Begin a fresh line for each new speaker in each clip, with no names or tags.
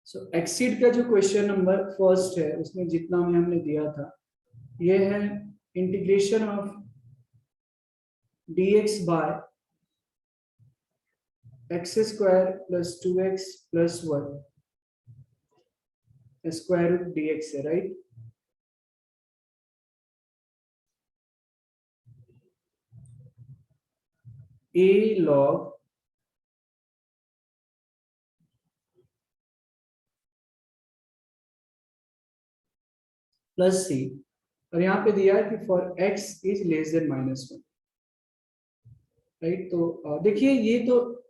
सो exceed का जो question number first है उसमें जितना में हमने दिया था ये है integration of dx by x square plus 2x plus 1 square root dx है, right. a log plus c और यहाँ पे दिया है कि for x is less than -1, right. तो देखिए ये तो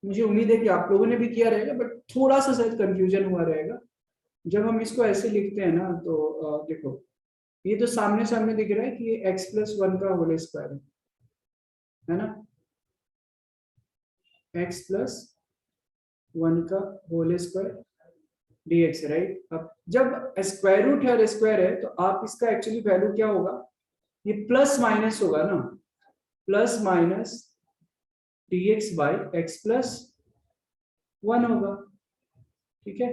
मुझे उम्मीद है कि आप लोगों ने भी किया रहेगा, बट थोड़ा सा शायद कंफ्यूजन हुआ रहेगा जब हम इसको ऐसे लिखते हैं ना। तो देखो ये तो सामने सामने दिख रहा है कि ये x प्लस 1 का होल स्क्वायर है ना, x प्लस 1 का होल स्क्वायर dx, राइट। अब जब स्क्वायर रूट है और स्क्वायर है तो आप इसका एक्चुअली वैल्यू क्या होगा, ये प्लस माइनस होगा ना, plus minus dx by x plus 1 होगा, ठीक है।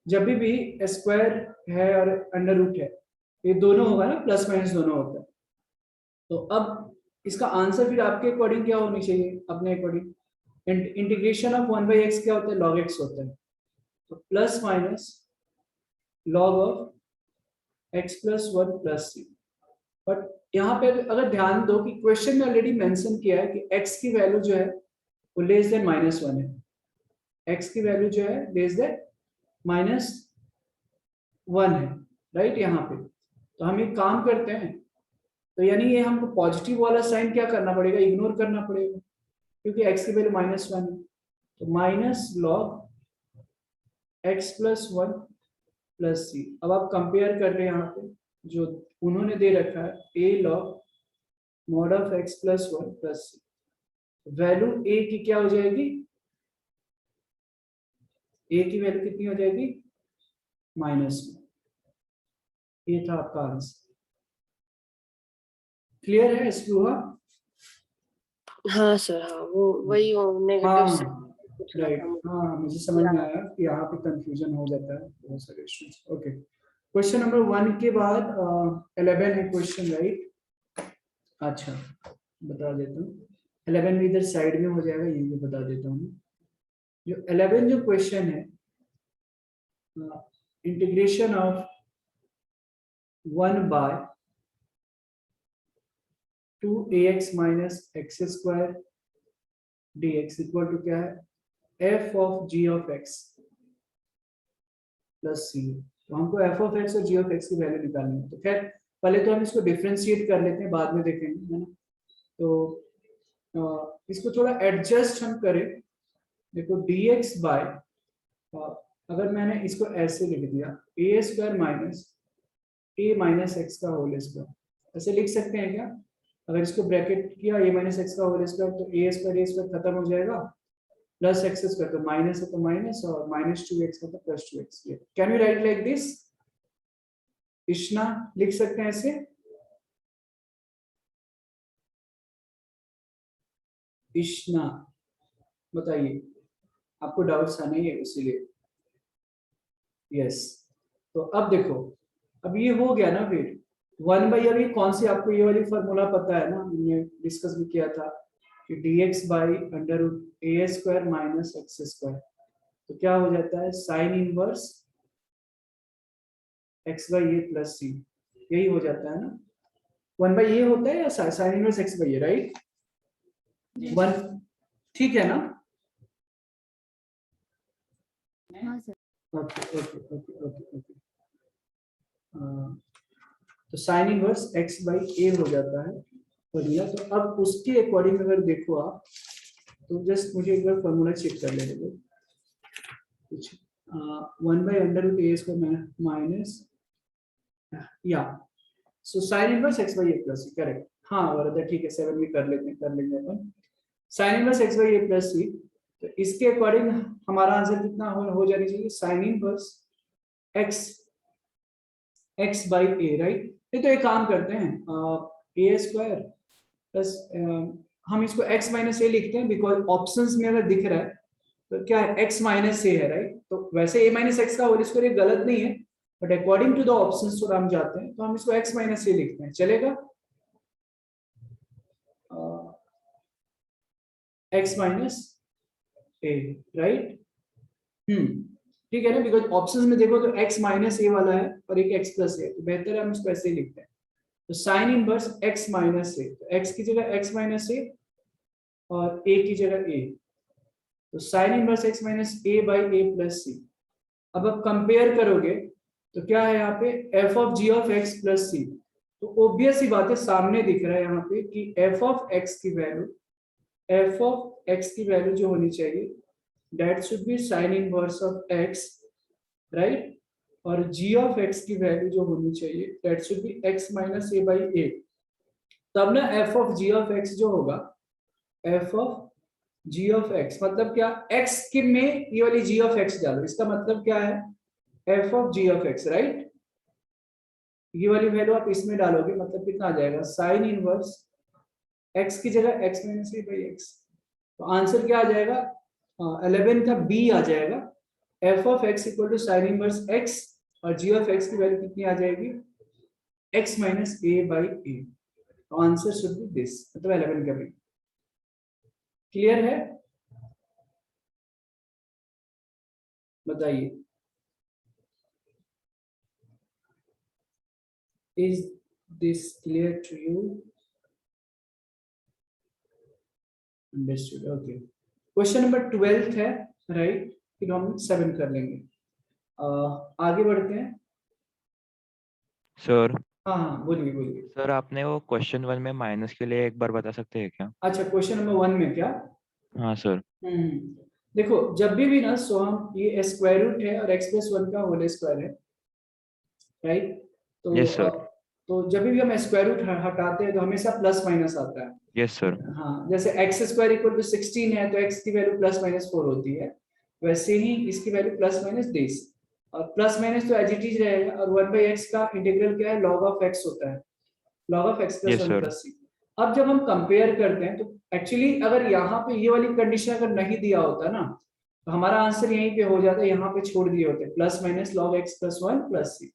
जब भी स्क्वायर है और अंडर रूट है ये दोनों होगा ना, प्लस माइनस दोनों होता है। तो अब इसका आंसर फिर आपके अकॉर्डिंग क्या होनी चाहिए, अपने अकॉर्डिंग। इंटीग्रेशन ऑफ 1/x क्या होता है, log x होता है। तो plus minus log of x plus 1 plus c. But यहाँ पे अगर ध्यान दो कि क्वेश्चन में ऑलरेडी मेंशन किया है कि x की वैल्यू जो है वो लेस देन -1 है, x की वैल्यू जो है लेस देन -1 है, राइट। यहाँ पे तो हम एक काम करते हैं, तो यानी ये हमको पॉजिटिव वाला साइन क्या करना पड़ेगा, इग्नोर करना पड़ेगा, क्योंकि x की वैल्यू -1 है। तो minus log x plus 1 plus C. अब आप कंपेयर कर रहे हैं यहाँ पे जो उन्होंने दे रखा है a log mod of x plus 1 plus c. Value a की क्या हो जाएगी, a की वैल्यू कितनी हो जाएगी, -1। ये था आपका आंसर। क्लियर है स्पृहा?
हाँ सर, हाँ वो वही नेगेटिव से
हाँ
पूछ रहा
राइट,
था मुझे।
हाँ मुझे समझ में आया कि यहाँ पे कंफ्यूजन हो जाता है बहुत सारे स्टूडेंट्स। ओके, क्वेश्चन नंबर 1 के बाद 11 है क्वेश्चन, राइट। अच्छा बता देता हूँ, 11 भी इधर साइड में हो जाएगा, ये भी बता देता हूँ। जो 11 जो क्वेश्चन है, integration of 1 by 2ax minus x square dx equal to क्या है, f of g of x plus C. तो हमको f ऑफ x और g ऑफ x की वैल्यू निकालनी है। तो खैर पहले तो हम इसको डिफरेंशिएट कर लेते हैं, बाद में देखेंगे, है ना। तो इसको थोड़ा एडजस्ट हम करें। देखो dx बाय, अगर मैंने इसको ऐसे लिख दिया a square minus a minus x का होल स्क्वायर, ऐसे लिख सकते हैं क्या। अगर इसको ब्रैकेट किया a माइनस एक्स का होल स्क्वायर तो a स्क्वायर खत्म हो जाएगा, प्लस एक्स स्क्वायर तो माइनस है तो माइनस, और -2x है तो +2x। Can you write like this, Ishna लिख सकते हैं ऐसे। इश्ना बताइए, आपको डाउट्स आने ही है इसीलिए। यस, तो अब देखो, अब ये हो गया ना फिर 1/, अब ये कौन सी, आपको ये वाली फॉर्मूला पता है ना, हमने डिस्कस भी किया था कि dx by under root A square minus x square, तो क्या हो जाता है sine inverse x by A plus C, यही हो जाता है ना। 1/a होता है या sine inverse x by A, right. 1, ठीक है ना। Okay okay okay okay okay. तो साइन इनवर्स x बाई ए हो जाता है, बढ़िया। तो अब उसके अकॉर्डिंग अगर देखो आप, तो जस्ट मुझे एक बार फॉर्मूला चेक कर लेने दो कुछ। 1 अंडर रूट ए स्क्वायर माइनस, या so sine inverse x by A plus c, correct. हाँ बराबर, ठीक है 7 भी कर लेते हैं, कर लेंगे अपन। Sine inverse x by A plus C, तो इसके अकॉर्डिंग हमारा आंसर कितना हो जानी चाहिए, sine inverse x by A, right. तो एक काम करते हैं, ए स्क्वायर प्लस, हम इसको x माइनस ए लिखते हैं बिकॉज ऑप्शंस में अगर दिख रहा है तो क्या है x माइनस ए है, राइट। तो वैसे a माइनस एक्स का होल स्क्वायर गलत नहीं है, but according to the options थोड़ा हम जाते हैं तो हम इसको x माइनस ए लिखते हैं, चलेगा। x माइनस ए, राइट। ठीक है ना, बिकॉज ऑप्शंस में देखो तो x माइनस ए वाला है और एक x प्लस ए, तो बेहतर है हम इसको ऐसे ही लिखते हैं। तो साइन इनवर्स x माइनस ए, तो x की जगह x माइनस ए और a की जगह a, तो sine inverse x minus A by A plus C. अब आप कंपेयर करोगे तो क्या है यहाँ पे f of g of x plus C, तो ऑब्वियस ही बात है, सामने दिख रहा है यहाँ पे कि f ऑफ x की वैल्यू जो होनी चाहिए that should be sin inverse of x, right, और g of x की वैल्यू जो होनी चाहिए that should be x minus a by a। तब ना f of g of x जो होगा f of g of x मतलब क्या, x के में ये वाली g of x डालो, इसका मतलब क्या है f of g of x, right. ये वाली वैल्यू आप इसमें डालोगे मतलब कितना आ जाएगा, साइन इनवर्स x की जगह x minus a by x, तो आंसर क्या आ जाएगा, 11 का बी आ जाएगा, f of x equal to sine inverse x और g ऑफ x की वैल्यू कितनी आ जाएगी, x minus A by a, तो आंसर शुड बी दिस, मतलब 11 का बी। क्लियर है, बताइए, is this clear to you? Understood, okay. Question number 12 है, राइट, फिर हम 7 कर लेंगे। आगे बढ़ते हैं।
सर
हाँ हाँ बोलिए बोलिए।
सर आपने वो क्वेश्चन 1 में माइनस के लिए एक बार बता सकते हैं क्या?
अच्छा, क्वेश्चन नंबर 1 में क्या?
हाँ सर।
देखो, जब भी ना, सो हम ये स्क्वायर रूट है और x प्लस 1 का होल स्क्वायर है, राइट। तो
यस सर।
तो जब भी हम स्क्वायर रूट हटाते हैं तो हमेशा प्लस माइनस आता है।
Yes sir.
हाँ, जैसे x स्क्वायर इक्वल टू 16 है तो x की वैल्यू प्लस माइनस 4 होती है, वैसे ही इसकी वैल्यू प्लस माइनस 10, और प्लस माइनस तो एज इट इज रहेगा, और 1/x का इंटीग्रल क्या है, log ऑफ x होता है, log of x plus
yes
1
sir.
Plus c। अब जब हम कंपेयर करते हैं तो एक्चुअली अगर यहाँ पे ये वाली कंडीशन अगर नहीं दिया होता ना, तो हमारा आंसर यहीं पे हो जाता, यहाँ पे छोड़ दिए होते plus minus log x plus 1 plus c,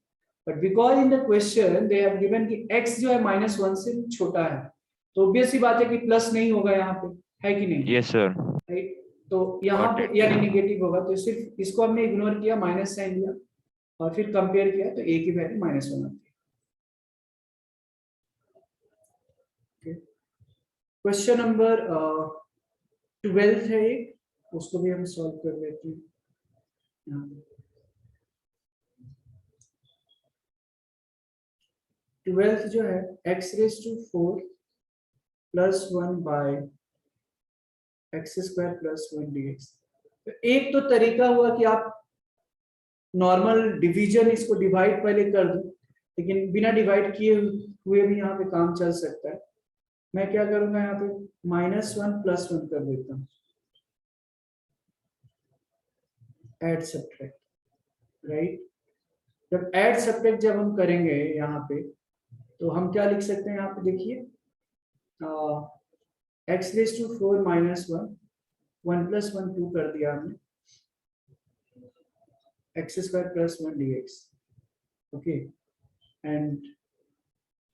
but because in the question they have given कि x जो है -1 से छोटा है, तो ऑब्वियस ही बात है कि प्लस नहीं होगा यहाँ पे, है कि नहीं?
Yes sir.
राइट, तो यहाँ
Got
पे
it.
यानी नेगेटिव होगा, तो सिर्फ इसको हमने इग्नोर किया, माइनस साइन दिया और फिर कंपेयर किया तो a की वैल्यू -1 आती है। क्वेश्चन नंबर 12 है एक, उसको भी हम सॉल्व कर लेते हैं। 12 जो है x raise to 4 plus 1 by x square plus 1 dx। तो एक तो तरीका हुआ कि आप नॉर्मल डिवीजन इसको डिवाइड पहले कर दो, लेकिन बिना डिवाइड किए हुए भी यहाँ पे काम चल सकता है। मैं क्या करूंगा, यहाँ पे -1 प्लस 1 कर देता हूँ, ऐड सब्ट्रैक्ट, राइट। जब ऐड सब्ट्रैक्ट जब हम करेंगे यहाँ पे, तो हम क्या लिख सकते हैं, यहाँ पे देखिए, x रेज टू 4 -1, 1 प्लस 1 2 कर दिया हमने, x square plus 1 dx, okay, and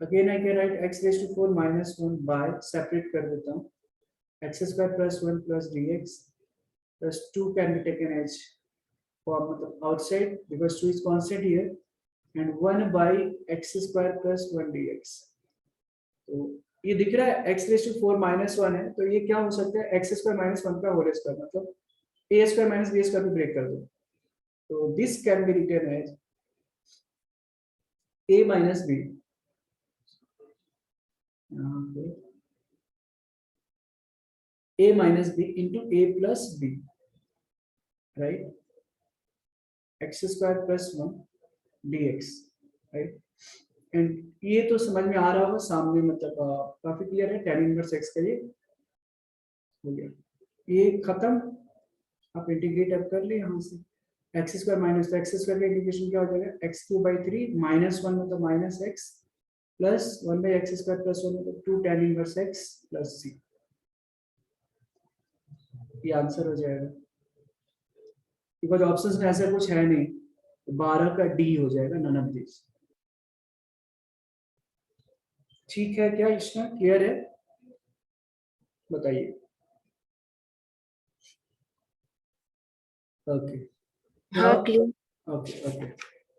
again I can write x raise to 4 -1 by, separate कर देता हूँ, x square plus 1 plus dx plus 2 can be taken as for, मतलब outside because 2 is constant here, and 1 by x square plus 1 dx। तो ये दिख रहा है x raise to 4 -1 है, तो ये क्या हो सकता है, x स्क्वायर -1 का होल स्क्वायर, मतलब a square minus b square को ब्रेक कर दो, तो this can be written as a minus b, यहाँ पे a minus b into a plus b, right, x square plus 1 dx, right. And ये तो समझ में आ रहा होगा सामने, मतलब काफी क्लियर है, tan इनवर्स x का ये हो गया, ये खत्म। आप इंटीग्रेट अब कर ले यहाँ से, एक्स स्क्वायर माइनस, तो एक्स स्क्वायर का इंटीग्रेशन क्या हो जाएगा, x³ 3 -1 मतलब minus x plus 1/x square plus 1 मतलब 2 tan inverse x plus c, ये आंसर हो जाएगा। बिकॉज ऑप्शंस में ऐसा कुछ है नहीं, तो 12 का डी हो जाएगा, नन ऑफ दिस। ठीक है क्या इसमें क्लियर है? बताइए। ओके
हाँ क्लियर।
Okay okay.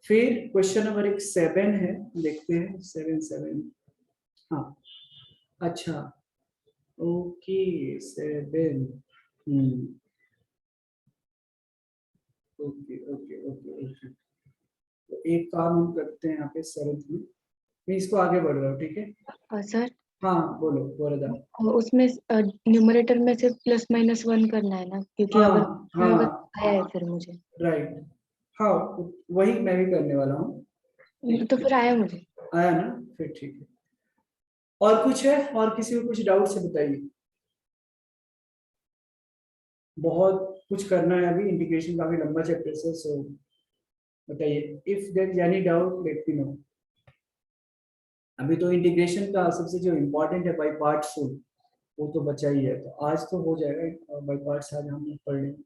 फिर क्वेश्चन नंबर 7 है, देखते हैं 7। हाँ अच्छा okay 7। Okay okay okay okay. तो एक काम हम करते हैं यहाँ पे शरत में, मैं इसको आगे बढ़ रहा हूँ, ठीक है?
और सर
हाँ बोलो वरदा।
उसमें न्यूमरेटर में से +-1 करना है ना, क्योंकि
हाँ
अगर
हाँ
आया है फिर मुझे।
राइट। हाँ वही मैं भी करने वाला हूँ।
तो फिर आया मुझे।
आया ना? फिर ठीक है। और कुछ है? और किसी को कुछ डाउट से बताइए। बहुत कुछ करना है अभी, इंटीग्रेशन काफी लंबा चैप्टर है, सो बताइए। If there is any doubt let me know. अभी तो इंटीग्रेशन का सबसे जो इम्पोर्टेंट है बाय पार्ट्स, वो तो बचा ही है, तो आज तो हो जाएगा बाय पार्ट्स, आज हम लोग पढ़ लेंगे।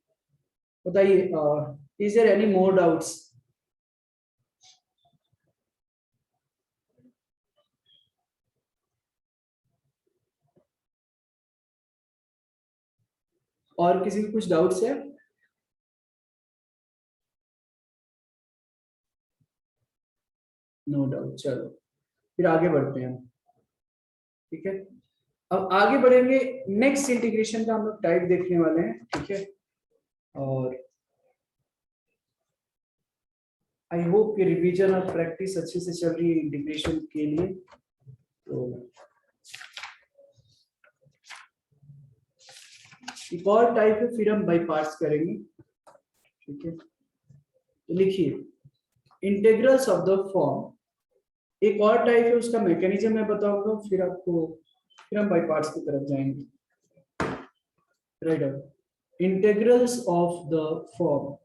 बताइए is there any more doubts? और किसी को कुछ डाउट्स है? नो डाउट, चलो फिर आगे बढ़ते हैं हम, ठीक है? अब आगे बढ़ेंगे, नेक्स्ट इंटीग्रेशन का हम लोग टाइप देखने वाले हैं, ठीक है? और आई होप कि रिवीजन और प्रैक्टिस अच्छे से चल रही है इंटीग्रेशन के लिए। तो एक और टाइप है, फिर हम बाई पार्ट्स करेंगे, ठीक है? तो लिखिए इंटीग्रल्स ऑफ द फॉर्म। एक और टाइप है, उसका मैकेनिज्म मैं बताऊंगा, फिर आपको, फिर हम बाई पार्ट्स की तरफ जाएंगे। Right, integrals of the form,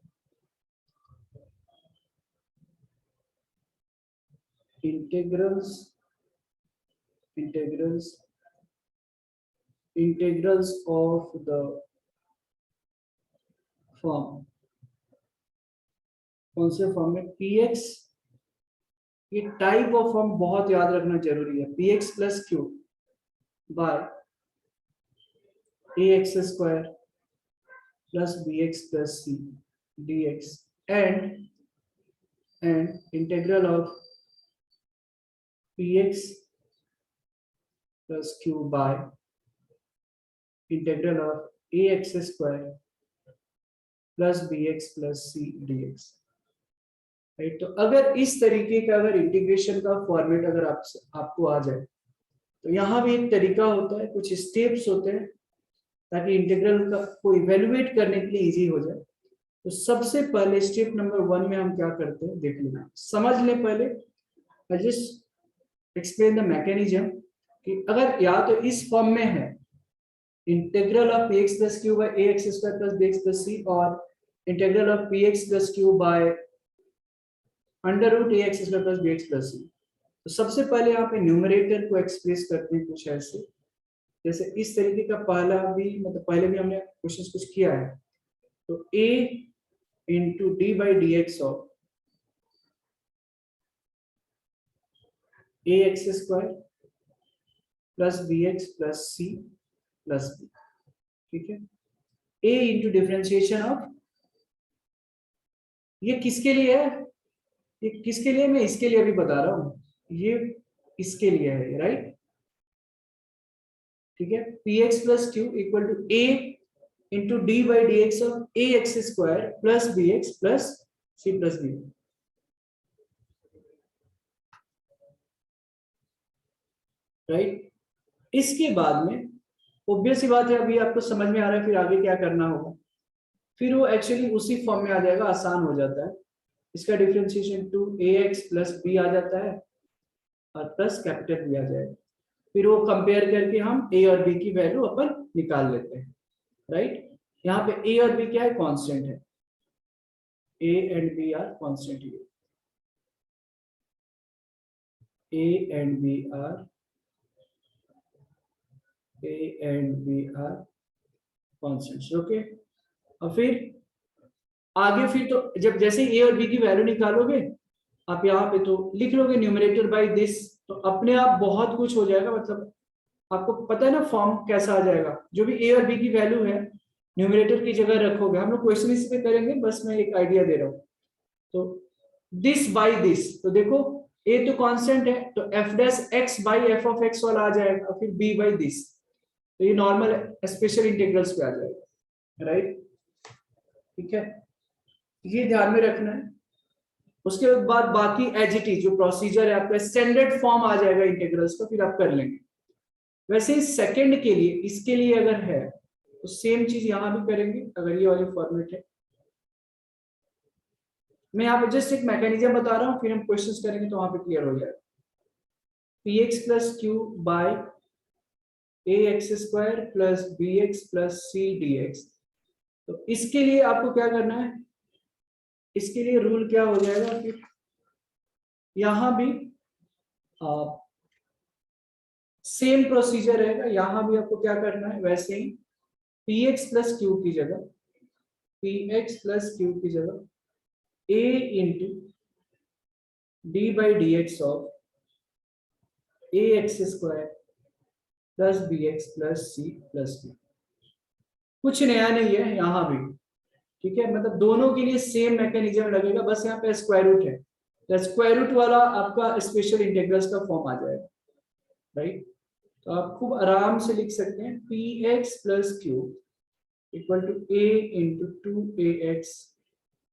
integrals integrals integrals of the form। कौन से फॉर्म में? px, ये टाइप ऑफ फॉर्म बहुत याद रखना जरूरी है। px plus Q by ax square plus bx plus c dx and integral of px plus Q by integral of ax square plus bx plus c dx। Right, तो अगर इस तरीके का अगर इंटीग्रेशन का फॉर्मेट अगर आपको आ जाए, तो यहाँ भी एक तरीका होता है, कुछ स्टेप्स होते हैं, ताकि इंटीग्रल का को इवेलुएट करने के लिए इजी हो जाए। तो सबसे पहले स्टेप नंबर 1 में हम क्या करते हैं देख लेना, समझ लें पहले। I just explain the mechanism कि अगर या तो इस फॉर्म में है integral of px plus Q by ax square plus bx plus c, और integral of px plus Q by under root ax square plus bx plus c। तो सबसे पहले यहाँ पे न्यूमरेटर को एक्सप्रेस करते हैं कुछ ऐसे, जैसे इस तरीके का पहला भी, मतलब पहले भी हमने क्वेश्चन कुछ किया है। तो a into D by D x of A x square plus B x plus C plus b, ठीक है? a इंटू डिफ्रेंशिएशन ऑफ, ये किसके लिए है? ये किसके लिए? मैं इसके लिए भी बता रहा हूँ, ये इसके लिए है, राइट? ठीक है, p x plus q equal to a into D by D x of A x square plus B x plus C plus b. Right, इसके बाद में ऑब्वियस सी बात है, अभी आपको समझ में आ रहा है फिर आगे क्या करना होगा। फिर वो एक्चुअली उसी फॉर्म में आ जाएगा, आसान हो जाता है। इसका differentiation to A x plus B आ जाता है और प्लस कैपिटल बी आ जाएगा। फिर वो कंपेयर करके हम ए और बी की वैल्यू अपन निकाल लेते हैं। राइट, यहाँ पे ए और बी क्या है? कांस्टेंट है, a and b are constant here, a and b are constants, okay? और फिर आगे फिर तो जब जैसे ए और बी की वैल्यू निकालोगे आप यहाँ पे तो लिख लोगे न्यूमरेटर बाय दिस, तो अपने आप बहुत कुछ हो जाएगा। मतलब आपको पता है ना फॉर्म कैसा आ जाएगा। जो भी ए और बी की वैल्यू है न्यूमरेटर की जगह रखोगे। हम लोग क्वेश्चन इस पे करेंगे, बस मैं एक आइडिया दे रहा हूँ। तो दिस बाय दिस, तो देखो ए तो कांस्टेंट है तो F dash x by F of x वाला आ जाएगा, फिर बी बाई दिस, तो ये नॉर्मल स्पेशल इंटीग्रल्स पे आ जाएगा, राइट। ठीक है, ये ध्यान में रखना है। उसके बाद बाकी एज इट इज जो प्रोसीजर है आपका स्टैंडर्ड फॉर्म आ जाएगा इंटीग्रल्स का, फिर आप कर लेंगे। वैसे सेकंड के लिए, इसके लिए अगर है तो सेम चीज यहां भी करेंगे अगर ये वाली फॉर्मेट है। मैं यहाँ पे जस्ट एक मैकेनिज्म बता रहा हूँ, फिर हम क्वेश्चंस करेंगे तो वहां पे क्लियर हो जाएगा। P x plus Q by A x square plus B x plus C D x. तो इसके लिए आपको क्या करना है, इसके लिए रूल क्या हो जाएगा, फिर यहां भी सेम प्रोसीजर रहेगा। यहां भी आपको क्या करना है वैसे ही, पी एक्स प्लस क्यू की जगह, पी एक्स प्लस क्यू की जगह A into D by D x of A x square plus B x plus C plus D. कुछ नया नहीं है यहां भी, ठीक है। मतलब दोनों के लिए सेम मैकेनिज्म लगेगा, बस यहाँ पे स्क्वायर रूट है तो स्क्वायर रूट वाला आपका स्पेशल इंटीग्रल्स का फॉर्म आ जाएगा, राइट। तो आप खूब आराम से लिख सकते हैं p x plus q equal to a into two A x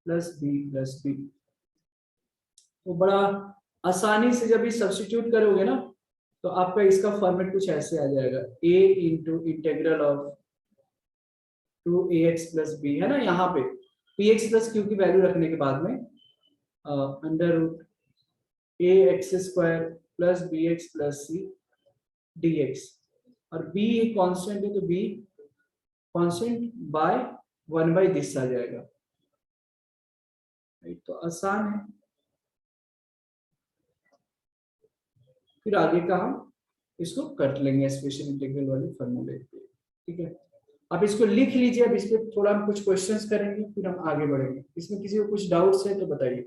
plus b plus b. तो बड़ा आसानी से जब ये सब्स्टिट्यूट करोगे ना तो आपका इसका फॉर्मेट कुछ ऐसे आ जाएगा, A into integral of two A x plus B, है ना। यहाँ पे पी एक्स प्लस क्यू की वैल्यू रखने के बाद में under root A x square plus B x plus C D x, और बी एक कांस्टेंट है तो B constant by 1 by this आ जाएगा, तो आसान है। फिर आगे का हम इसको कर लेंगे स्पेशल इंटीग्रल वाले फॉर्मूले पे, ठीक है। आप इसको लिख लीजिए, अब इस पे थोड़ा हम कुछ क्वेश्चंस करेंगे फिर हम आगे बढ़ेंगे। इसमें किसी को कुछ डाउट्स है तो बताइए,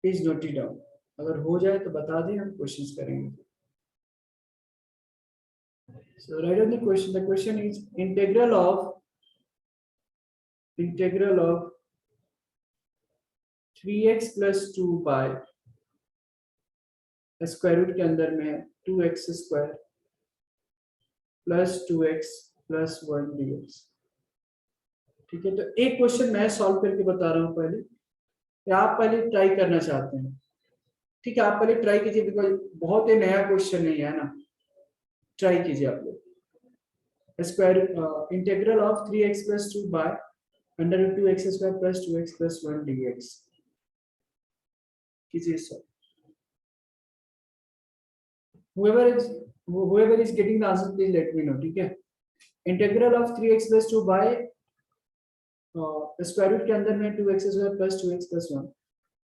प्लीज नोट इट डाउन। अगर हो जाए तो बता दें, हम क्वेश्चंस करेंगे। So write down the question. The question is integral of 3x plus 2 by square root के अंदर में है 2x square plus 2x plus 1 dx। ठीक है, तो एक क्वेश्चन मैं सॉल्व करके बता रहा हूँ पहले, या आप पहले ट्राई करना चाहते हैं? ठीक है, आप पहले ट्राई कीजिए, बिकॉज बहुत ही नया क्वेश्चन नहीं है ना। ट्राई कीजिए आप लोग। Square integral of 3x plus 2 by under root 2x square plus 2x plus 1 dx कीजिए sir. whoever is getting the answer, please let me know, ठीक है। Integral of 3x plus 2 by square root के अंदर में 2x square plus 2x plus 1,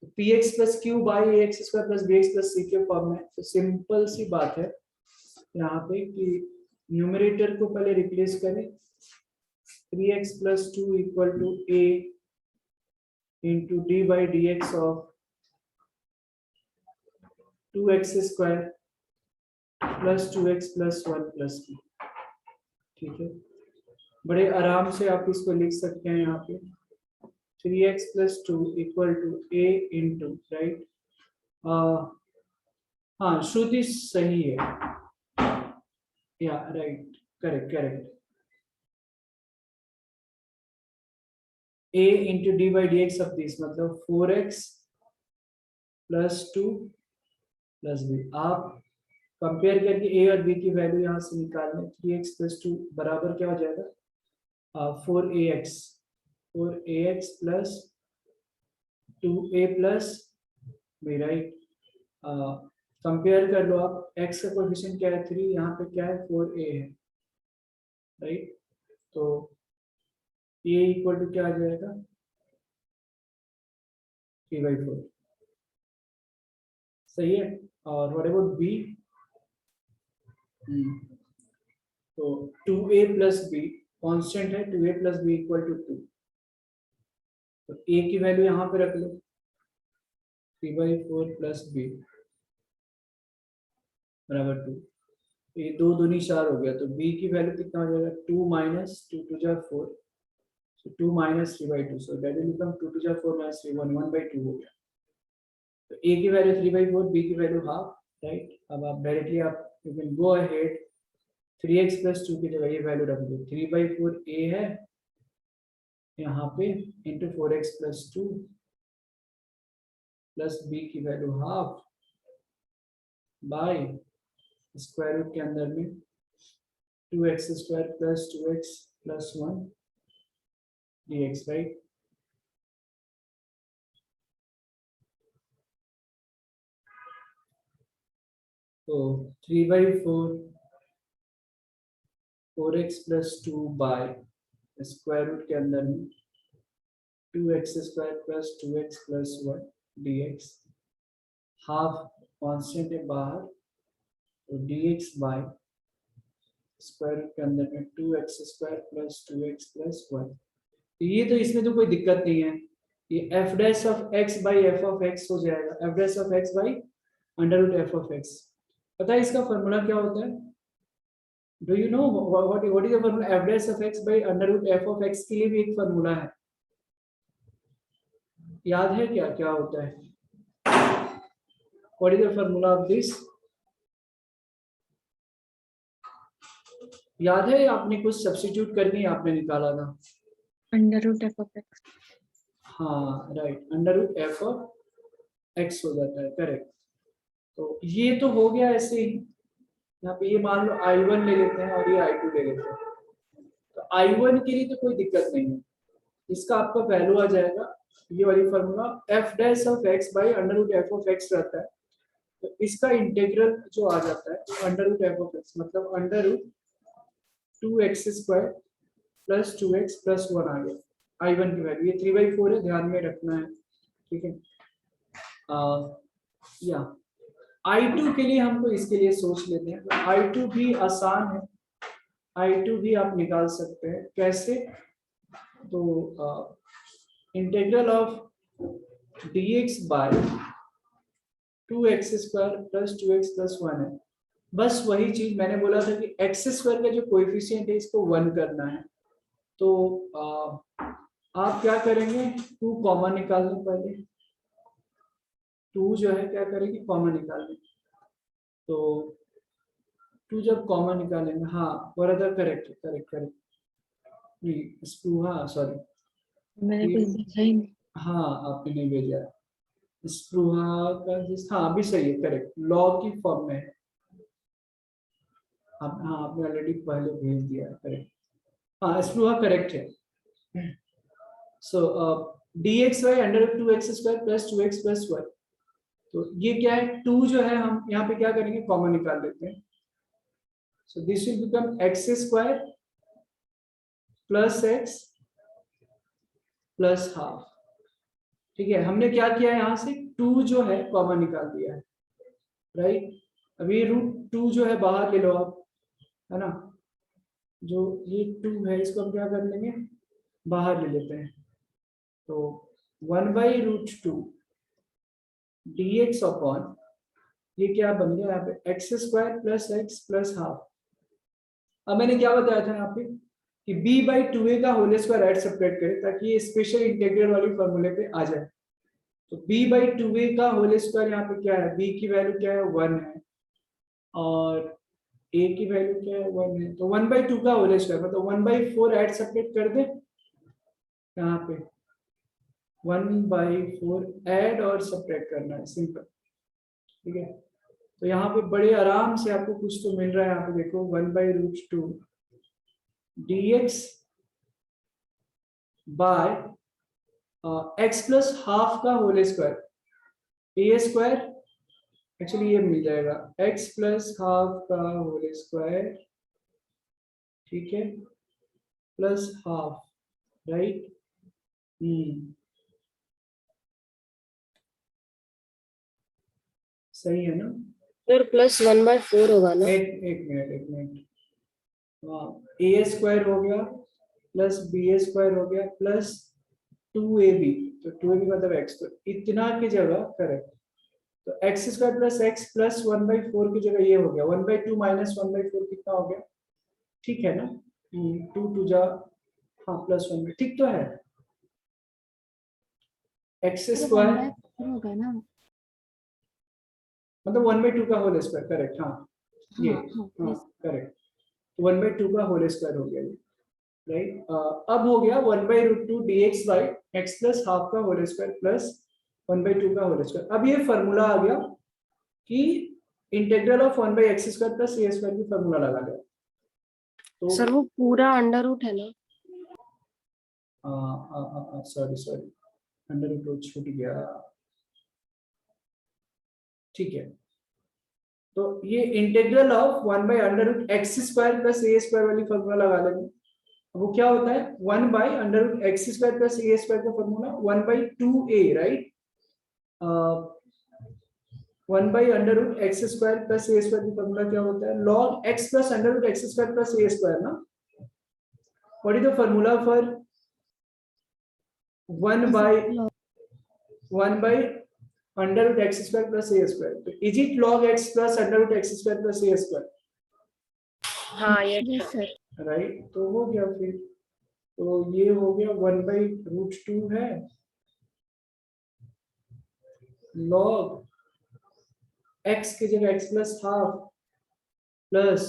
तो px plus q by ax square plus bx plus c के form में। तो simple सी बात है यहाँ पे कि न्यूमरेटर को पहले रिप्लेस करें, 3x plus 2 equal to a into D by D x of 2x square plus 2x plus 1 plus b। ठीक है, बड़े आराम से आप इसको लिख सकते हैं यहाँ पे 3x plus 2 equal to a into, right. हाँ, श्रुति सही है, या right, correct correct. a into D by D x of this, मतलब 4x प्लस 2 प्लस बी। आप कंपेयर करके a और b की वैल्यू यहाँ से निकाल लें। 3x प्लस 2 बराबर क्या हो जाएगा, 4ax plus 2a plus b, right. Compare कर लो आप, x का कोएफिशिएंट क्या है 3, यहाँ पे क्या है 4a है, राइट। तो a इक्वल टू क्या आ जाएगा 3/4, सही है। और व्हाट अबाउट b, तो 2a प्लस b कांस्टेंट है 2a plus B equal to 2, तो a की वैल्यू यहाँ पे रख लो 3/4 प्लस बी बराबर 2, ये 2 दूनी 4 हो गया, तो b की वैल्यू कितना हो जाएगा 2 माइनस 2 टू जा 4, so 2 minus 3/2, so that will become 2 to the 4 minus 3 1/2 हो गया। तो a की वैल्यू 3/4, b की वैल्यू हाफ, राइट। अब आप डायरेक्टली आप you can go ahead 3x plus 2 की जगह ये वैल्यू रख दो 3/4 a है यहाँ पे into 4x plus 2 plus b की value half by square root के अंदर में 2x² plus 2x plus 1 dx, right. तो 3/4 4x plus 2 by square root के अंदर में 2x² plus 2x plus 1 dx, half constant है बाहर, तो dx बाय स्क्वायर रूट के अंदर में 2x² प्लस 2x प्लस 1। तो ये तो इसमें तो कोई दिक्कत नहीं है, ये f dash of x by f of x हो जाएगा, f dash of x by under root f of x। पता है इसका फॉर्मूला क्या होता है? Do you know what is the formula? f dash of x by under root f of x के लिए भी एक फॉर्मूला है, याद है क्या? क्या होता है? What is the formula of this? याद है? आपने कुछ सब्स्टिट्यूट करके आपने निकाला था।
Under root F of x.
हाँ right, under root f of x हो जाता है, करेक्ट। तो ये तो हो गया ऐसे ही, यहाँ पे ये मान लो I1 ले लेते हैं और ये I2 ले लेते हैं। तो I1 के लिए तो कोई दिक्कत नहीं है, इसका आपका वैल्यू आ जाएगा ये वाली formula f dash of x by under root f of x रहता है, तो इसका इंटीग्रल जो आ जाता है under root f of x, मतलब under root 2x² plus 2x plus 1 आ गया। I1 की वैल्यू ये 3/4 है, ध्यान में रखना है, ठीक है। या I2 के लिए हमको इसके लिए सोच लेते हैं, तो I2 भी आसान है, I2 भी आप निकाल सकते हैं। कैसे? तो integral of dx by 2x² plus 2x plus 1 है, बस वही चीज मैंने बोला था कि x² का जो कोएफिशिएंट है इसको 1 करना है। तो आप क्या करेंगे, 2 कॉमन निकाल लें पहले, 2 जो है क्या करेंगे कॉमन निकाल लें, तो 2 जब कॉमन निकालेंगे, हाँ बराबर, करेक्ट करेक्ट करेक्ट, नहीं स्प्रूहा, सॉरी
मैंने कुछ भेजा ही नहीं।
हाँ आपने नहीं भेजा, स्प्रूहा का हाँ अभी सही है, करेक्ट, लॉ की फॉर्म में है। हाँ आपने ऑलरेडी पहले भेज दिया है, करेक्ट, हाँ स्प्रूहा करेक्ट है। So dx by under root 2x² plus 2x plus 1, तो ये क्या है 2 जो है हम यहाँ पे क्या करेंगे कॉमन निकाल लेते हैं, so this will become x² plus x plus half, ठीक है। हमने क्या किया है यहाँ से 2 जो है कॉमन निकाल दिया है, राइट। अभी रूट 2 जो है बाहर ले लो आप, है ना, जो ये 2 है इसको हम क्या कर लेंगे बाहर ले लेते हैं, तो 1/√2 dx अपॉन ये क्या बन गया यहाँ पे x² plus x plus half. अब मैंने क्या बताया था यहाँ पे कि b/2a का होल स्क्वायर ऐड सब्ट्रैक्ट करें ताकि ये स्पेशल इंटीग्रल वाली फॉर्मूले पे आ जाए। तो b/2a का होल स्क्वायर यहाँ पे क्या है, b की वैल्यू क्या है 1 है और a की वैल्यू क्या है 1 है, तो 1/2 का होल स्क्वायर मतलब 1/4 ऐड सब्ट्रैक्ट कर दे यहाँ पे 1/4 ऐड और सब्ट्रैक्ट करना है, सिंपल, ठीक है। तो यहाँ पे बड़े आराम से आपको कुछ तो मिल रहा है, यहाँ पे देखो 1/√2 dx by x plus half का होल स्क्वायर a स्क्वायर, एक्चुअली ये मिल जाएगा x प्लस हाफ का होल स्क्वायर, ठीक है, प्लस हाफ, राइट। सही है ना
सर प्लस 1/4 होगा ना?
एक मिनट हाँ, a स्क्वायर हो गया प्लस बी स्क्वायर हो गया प्लस 2ab, तो 2ab मतलब x, तो इतना की जगह करेक्ट, तो x square plus x plus 1/4 की जगह ये हो गया 1/2 माइनस 1/4 कितना हो गया, ठीक है ना, 2 2 जा, हाँ प्लस 1, ठीक तो है, एक्स स्क्वायर
हो गया ना।
मतलब 1/2 का होल स्क्वायर, करेक्ट, हाँ ये, हाँ करेक्ट, 1/2 का होल स्क्वायर हो गया ये, राइट। अब हो गया 1/√2 dx by x plus half का होल स्क्वायर प्लस 1/2 का होल स्क्वायर। अब ये फॉर्मूला आ गया कि integral of 1/x square plus a square की फॉर्मूला लगा गया, तो
सर वो पूरा अंडर रूट है ना?
सॉरी सॉरी, अंडर रूट छूट गया, ठीक है, तो ये integral of 1/√x square plus a square वाली फॉर्मूला लगा लेंगे। वो क्या होता है 1/√x square plus a square का formula 1/2a, right, 1/√x square plus a square की फॉर्मूला क्या होता है log x plus √x square plus a square ना, what is the formula for 1/√x square plus a square, तो is it log x plus √x square plus a square,
हाँ ये
yes sir.
Right, तो हो गया फिर, तो ये हो गया 1/√2 है log x की जगह x plus half plus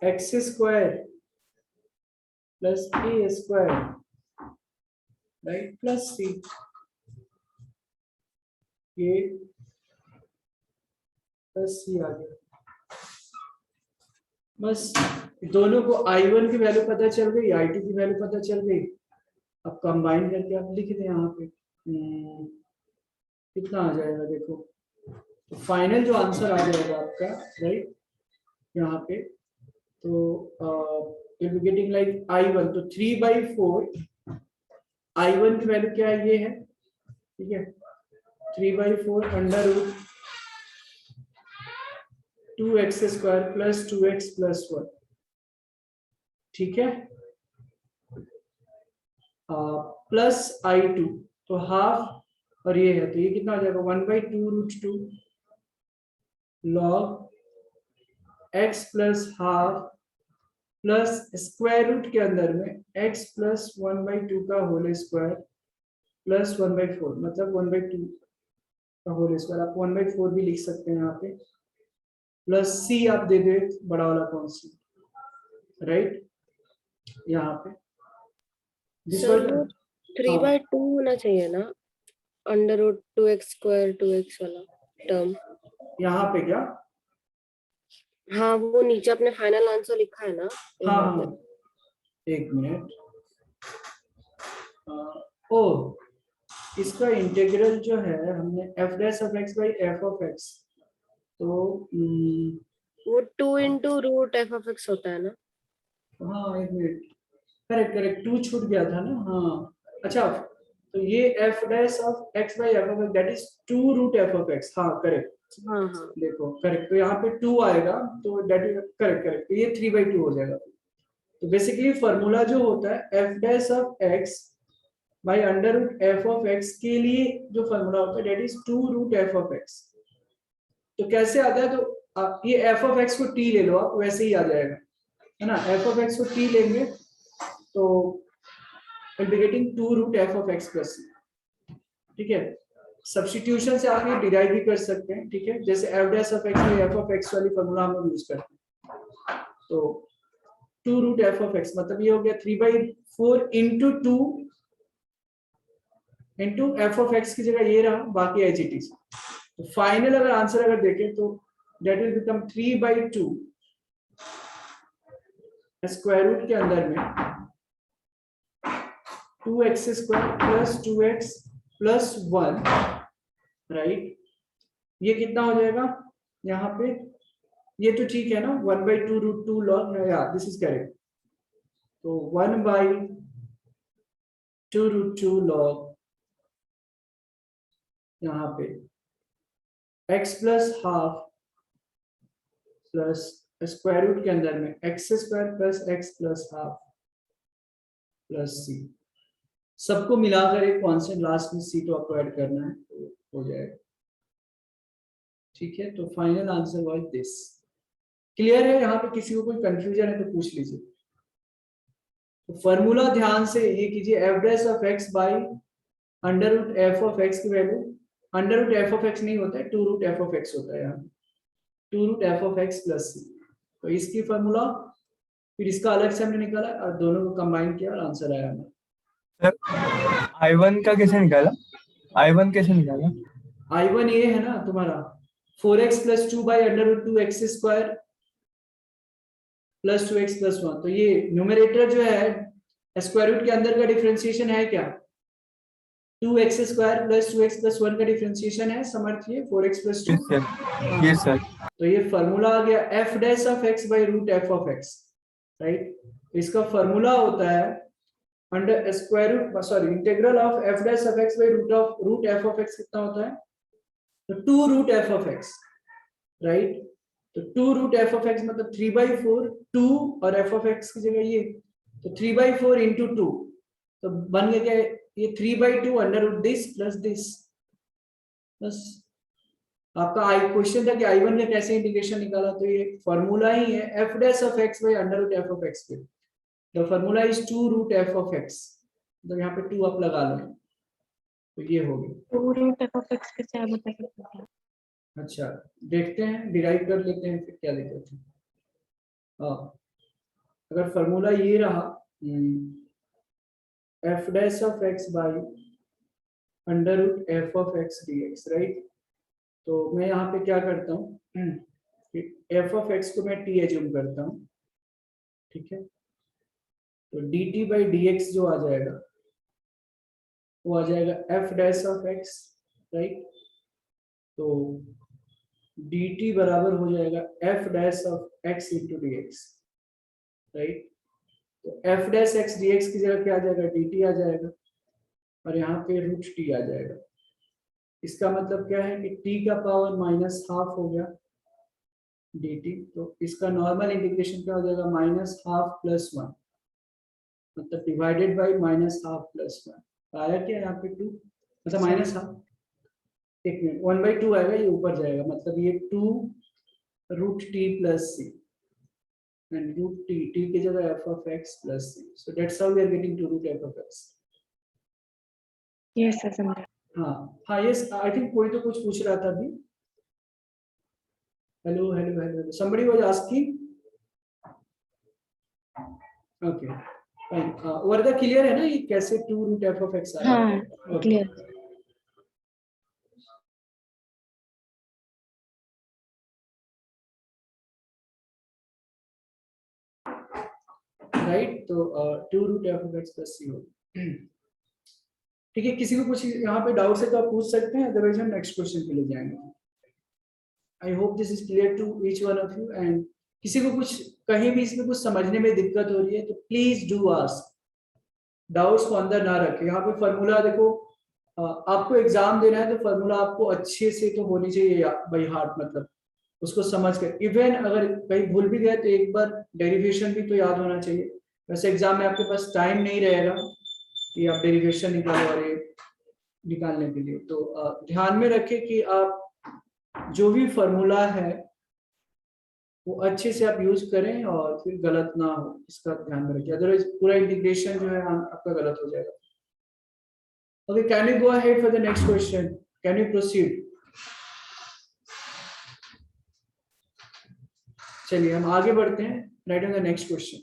√x square plus a square, right, plus c, ये प्लस c आ गया, बस दोनों को I1 की वैल्यू पता चल गई, I2 की वैल्यू पता चल गई, अब कंबाइन करके आप लिख दें यहाँ पे, कितना आ जाएगा देखो, तो फाइनल जो आंसर आ जाएगा आपका, राइट, यहाँ पे, तो गेटिंग लाइक I1, तो 3/4, I1 की वैल्यू क्या है, ये है, ठीक है, 3/4 under root 2x square plus 2x plus 1, ठीक है, प्लस I2, तो हाफ, और ये है, तो ये कितना हो जाएगा 1/2√2 log x plus half plus square root के अंदर में x प्लस 1/2 का होल स्क्वायर प्लस 1/4, मतलब 1/2 का होल स्क्वायर, आप 1/4 भी लिख सकते हैं यहाँ पे, प्लस c आप दे दे बड़ा वाला कॉन्स्टेंट, राइट, यहाँ पे
सर वो 3/2 होना चाहिए ना, under root 2x square 2x वाला टर्म।
यहाँ पे क्या,
हाँ वो नीचे अपने फाइनल आंसर लिखा है ना
हाँ
वहाँ
हाँ,
पे।
एक मिनट, ओ इसका इंटीग्रल जो है हमने f dash of x by f of x, तो
वो 2 into root f of x होता है ना?
हाँ एक मिनट, करेक्ट करेक्ट, 2 छूट गया था ना, हाँ अच्छा, तो ये f dash of x by f of x that is 2 √f of x, हाँ करेक्ट,
हाँ हाँ
देखो करेक्ट, तो यहाँ पे 2 आएगा, तो दैट इज करेक्ट करेक्ट, तो ये 3/2 हो जाएगा, तो बेसिकली फॉर्मूला जो होता है f dash of x by under root f of x के लिए जो फॉर्मूला होता है that is 2 √f of x, तो कैसे आता है, तो आप ये f ऑफ x को t ले लो, आप वैसे ही आ जाएगा, है ना, f ऑफ x को t लेंगे तो will be getting 2 √f of x plus, ठीक है, सब्स्टिट्यूशन से आप ये डिराइव भी कर सकते हैं, ठीक है, जैसे f डैश ऑफ x में f ऑफ x वाली फॉर्मूला हम लोग यूज करते हैं, तो 2 √f ऑफ x मतलब ये हो गया 3/4 into 2 into f of x की जगह ये रहा, बाकी एज इट इज, तो फाइनल अगर आंसर अगर देखें तो that will become 3/2 square root के अंदर में 2x square plus 2x plus 1, right, ये कितना हो जाएगा यहाँ पे, ये तो ठीक है ना, 1/2√2 log, या दिस इज करेक्ट, तो 1/2√2 log यहाँ पे x plus half plus square root के अंदर में x square plus x plus half plus C, सबको मिलाकर एक कांस्टेंट लास्ट में सी तो आपको ऐड करना है तो हो जाएगा। ठीक है, तो final answer was this. Clear है? यहाँ पे किसी को कोई कंफ्यूजन है तो पूछ लीजिए। तो फॉर्मूला ध्यान से ये कीजिए, F dash of x by under root F of x की value, under root F of x नहीं होता है, two root F of x होता है यहाँ, two root F of x plus C. तो इसकी फॉर्मूला, फिर इसका अलग से हमने निकाला और दोनों को कंबाइन किया और आंसर आया हमारा।
I1 का कैसे निकाला? I1 कैसे निकाला?
I1 ये है ना तुम्हारा 4x plus 2 by under root 2x square plus 2x plus 1। तो ये न्यूमरेटर जो है स्क्वायर रूट के अंदर का डिफरेंशिएशन है क्या? 2x square plus 2x plus 1 का डिफरेंशिएशन है, समझिए 4x plus 2।
Yes sir. Yes sir.
तो ये फॉर्मूला आ गया f dash of x by root f of x, right. इसका फॉर्मूला होता है under square root, sorry, integral of f dash of x by root f of x कितना होता है? तो 2 root f of x, right. तो 2 root f of x मतलब 3/4, 2 और f ऑफ x की जगह ये, तो 3/4 इंटू 2, तो बन गया क्या ये 3/2 under root this plus this. बस आपका आई क्वेश्चन था कि I1 का कैसे इंटीग्रेशन निकाला, तो ये फॉर्मूला ही है f dash of x by under root f of x पे। The formula is 2 root f of x, तो यहाँ पे 2 आप लगा लो, तो ये हो गया।
2 रूट एफ ऑफ एक्स कैसे आप बता सकते हैं?
अच्छा, देखते हैं, डिराइव कर लेते हैं, फिर क्या दिक्कत है। हाँ, अगर फॉर्मूला ये रहा f dash of x by under root f of x dx, right. तो मैं यहाँ पे क्या करता हूँ, f ऑफ x को मैं t एज्यूम करता हूँ, ठीक है। तो dt बाई dx जो आ जाएगा वो आ जाएगा f dash of x, right. तो dt बराबर हो जाएगा f dash of x into D x, right. तो f डैश x dx की जगह क्या आ जाएगा, dt आ जाएगा और यहाँ पे रूट t आ जाएगा। इसका मतलब क्या है कि t का पावर माइनस हाफ हो गया dt, तो इसका नॉर्मल इंटीग्रेशन क्या हो जाएगा, माइनस हाफ प्लस 1, मतलब divided by minus half plus 1। आया क्या यहाँ पे 2, मतलब माइनस हाफ, एक मिनट, 1/2 आएगा, ये ऊपर जाएगा, मतलब ये 2 root t plus c and root t की जगह f of x plus c, so that's how we are getting 2 root f of x।
Yes sir, समझा।
हाँ यस, आई थिंक कोई तो कुछ पूछ रहा था अभी। Hello hello hello, somebody was asking, okay fine, Warda clear है ना ये कैसे 2 रूट f ऑफ x आया?
हाँ,
Okay.
क्लियर।
राइट, तो 2 root f of x plus C हो। ठीक है, किसी को कुछ यहाँ पे डाउट है तो आप पूछ सकते हैं, अदरवाइज हम नेक्स्ट क्वेश्चन के लिए जाएंगे। I hope this is clear to each one of you, and किसी को कुछ कहीं भी इसमें कुछ समझने में दिक्कत हो रही है तो प्लीज डू आस्क, डाउट्स को अंदर ना रखें। यहाँ पे फॉर्मूला देखो, आपको एग्जाम देना है तो फॉर्मूला आपको अच्छे से तो होनी चाहिए बाई हार्ट, मतलब उसको समझ कर, इवन अगर कहीं भूल भी गए तो एक बार डेरिवेशन भी तो याद होना चाहिए। वैसे एग्जाम में आपके पास टाइम नहीं रहेगा कि आप डेरिवेशन निकालो और ये निकालने के लिए, तो ध्यान में रखें कि आप जो भी फॉर्मूला है वो अच्छे से आप यूज करें और फिर गलत ना हो, इसका ध्यान में रखिए, अदरवाइज पूरा इंटीग्रेशन जो है आपका गलत हो जाएगा। Okay, can you go ahead for the next question, can you proceed? चलिए हम आगे बढ़ते हैं, right on the next question.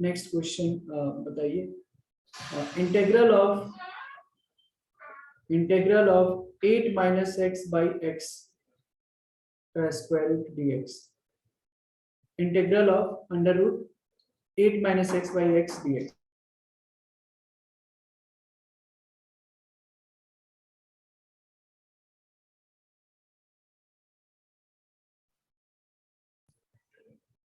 Next question बताइए, integral of 8 minus x by x का square root dx, integral of under root 8 minus x by x dx।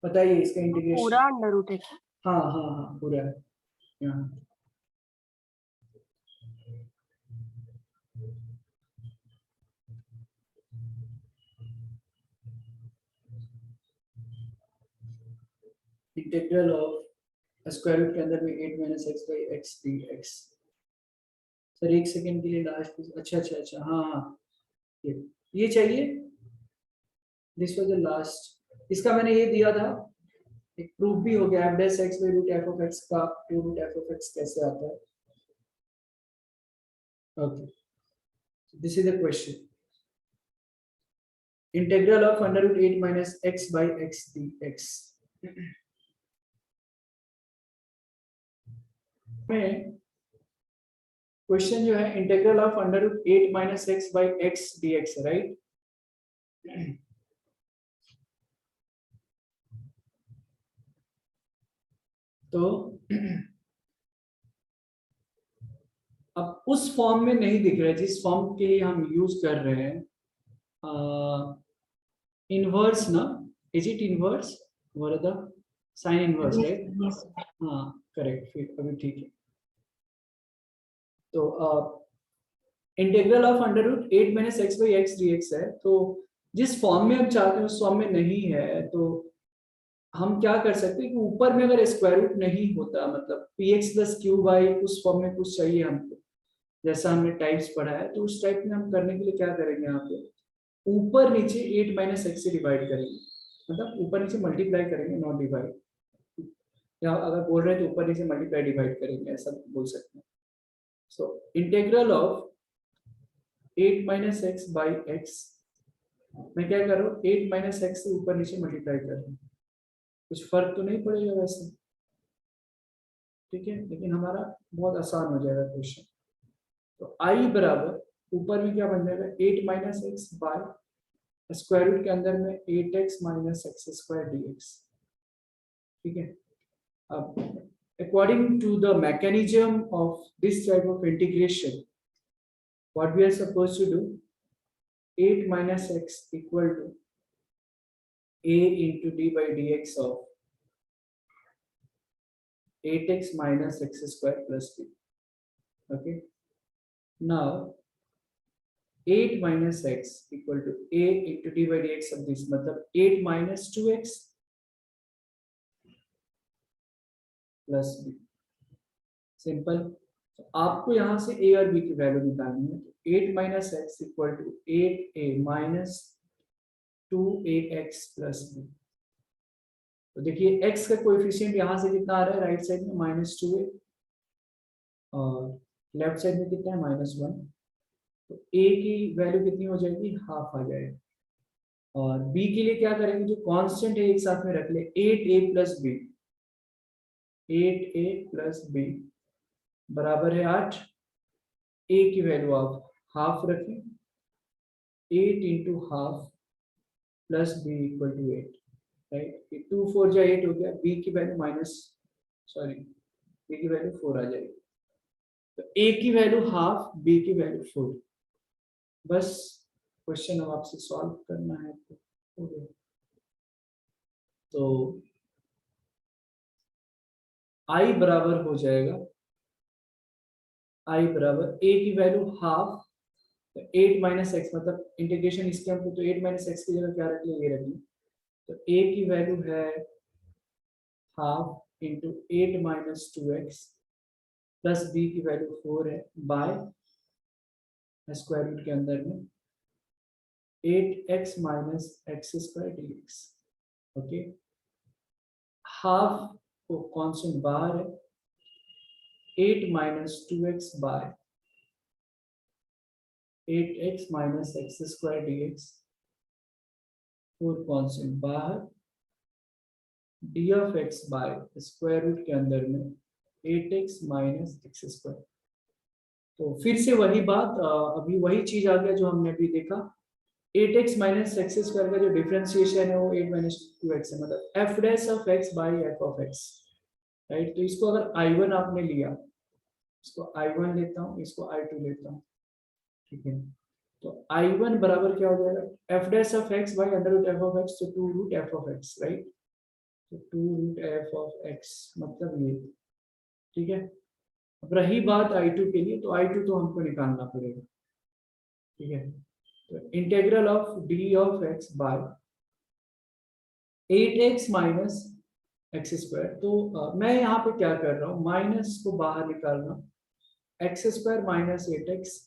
बताइए इसका integration.
पूरा अंडर रूट है क्या?
हाँ हाँ हाँ, पूरा है यहाँ। इंटीग्रल ऑफ स्क्वायर रूट के अंदर में 8 minus x by x D x. Sir एक सेकेंड के लिए लास्ट, अच्छा हाँ हाँ ये चाहिए। दिस वाज द लास्ट, इसका मैंने ये दिया था, एक प्रूफ भी हो गया। F dash x by root F of x का two root F of x कैसे आता है। Okay, this is the question. Integral of under root 8 minus x by x D x में क्वेश्चन जो है integral of under root 8 minus x by x D x है, right. तो अब उस फॉर्म में नहीं दिख रहा है जिस फॉर्म के लिए हम यूज कर रहे हैं। इनवर्स ना, is it inverse Varada, sine inverse, right.
Yes.
हाँ करेक्ट, फिर अभी ठीक है। तो integral of under root 8 minus x by x D x है, तो जिस फॉर्म में हम चाहते हैं उस फॉर्म में नहीं है, तो हम क्या कर सकते हैं कि ऊपर में अगर स्क्वायर रूट नहीं होता, मतलब P x plus q by उस फॉर्म में कुछ चाहिए हमको, जैसा हमने टाइप्स पढ़ा है, तो उस टाइप में हम करने के लिए क्या करेंगे, यहाँ पे ऊपर नीचे 8 माइनस एक्स से डिवाइड करेंगे, मतलब ऊपर नीचे मल्टीप्लाई करेंगे, नॉट डिवाइड। या अगर बोल रहे हैं तो ऊपर नीचे मल्टीप्लाई डिवाइड करेंगे, ऐसा बोल सकते हैं। सो integral of 8 minus x by x, मैं क्या कर रहा हूँ 8 माइनस एक्स से ऊपर नीचे मल्टीप्लाई कर रहा हूँ, कुछ फर्क तो नहीं पड़ेगा वैसे, ठीक है, लेकिन हमारा बहुत आसान हो जाएगा क्वेश्चन। तो आई बराबर ऊपर में क्या बन जाएगा 8 minus x by square root के अंदर में 8x minus x square dx, ठीक है। अब according to the mechanism of this type of integration, what we are supposed to do, 8 minus x equal to a into d by dx of 8x minus x square plus b. Okay. Now 8 minus x equal to a into d by dx of this, मतलब 8 minus 2x plus b. Simple. तो आपको यहां से a और b की value निकालनी है। तो 8 minus x equal to 8a minus 2ax plus b। तो देखिए x का कोएफिशिएंट यहां से कितना आ रहा है, राइट साइड में -2a और लेफ्ट साइड में कितना है -1। तो a की वैल्यू कितनी हो जाएगी, हाफ आ जाएगी। और b के लिए क्या करेंगे, जो कांस्टेंट है एक साथ में रख ले, 8a plus b, 8a plus b बराबर है 8। a की वैल्यू आप हाफ रखें, 8 into half plus b equal to 8, right. 2 4 जा 8 हो गया, b की वैल्यू b की वैल्यू 4 आ जाएगी। तो a की वैल्यू हाफ, b की वैल्यू 4। बस क्वेश्चन अब आपसे सॉल्व करना है तो हो गया। तो i बराबर हो जाएगा, i बराबर a की वैल्यू हाफ, 8 माइनस एक्स, मतलब इंटीग्रेशन इसके हमको, तो 8 माइनस एक्स की जगह क्या रख ले, ये रख ले। तो a की वैल्यू है half into 8 minus 2x plus b की वैल्यू 4 है बाय स्क्वायर रूट के अंदर में 8x minus x square dx। Okay, half को कांस्टेंट बाहर है, 8 minus 2x by 8x minus x square dx, 4 constant बाहर, D of x by square root के अंदर में 8x माइनस एक्स स्क्वायर। तो फिर से वही बात, अभी वही चीज आ गया जो हमने अभी देखा, 8x माइनस एक्स स्क्वायर का जो डिफरेंशिएशन है वो 8 माइनस 2x है, मतलब f dash of x by f of x, right. तो इसको अगर I1 आपने लिया, इसको I1 लेता हूँ, इसको I2 लेता हूँ, ठीक है। तो I1 बराबर क्या हो जाएगा, f dash of x by under root f of x, तो 2 root f of x, right. तो 2 रूट f ऑफ x मतलब ये, ठीक है। अब रही बात I2 के लिए, तो I2 तो हमको निकालना पड़ेगा, ठीक है। तो integral of d of x by 8x minus x square. तो मैं यहाँ पे क्या कर रहा हूँ, माइनस को बाहर निकाल रहा हूँ, एक्स स्क्वायर माइनस 8x,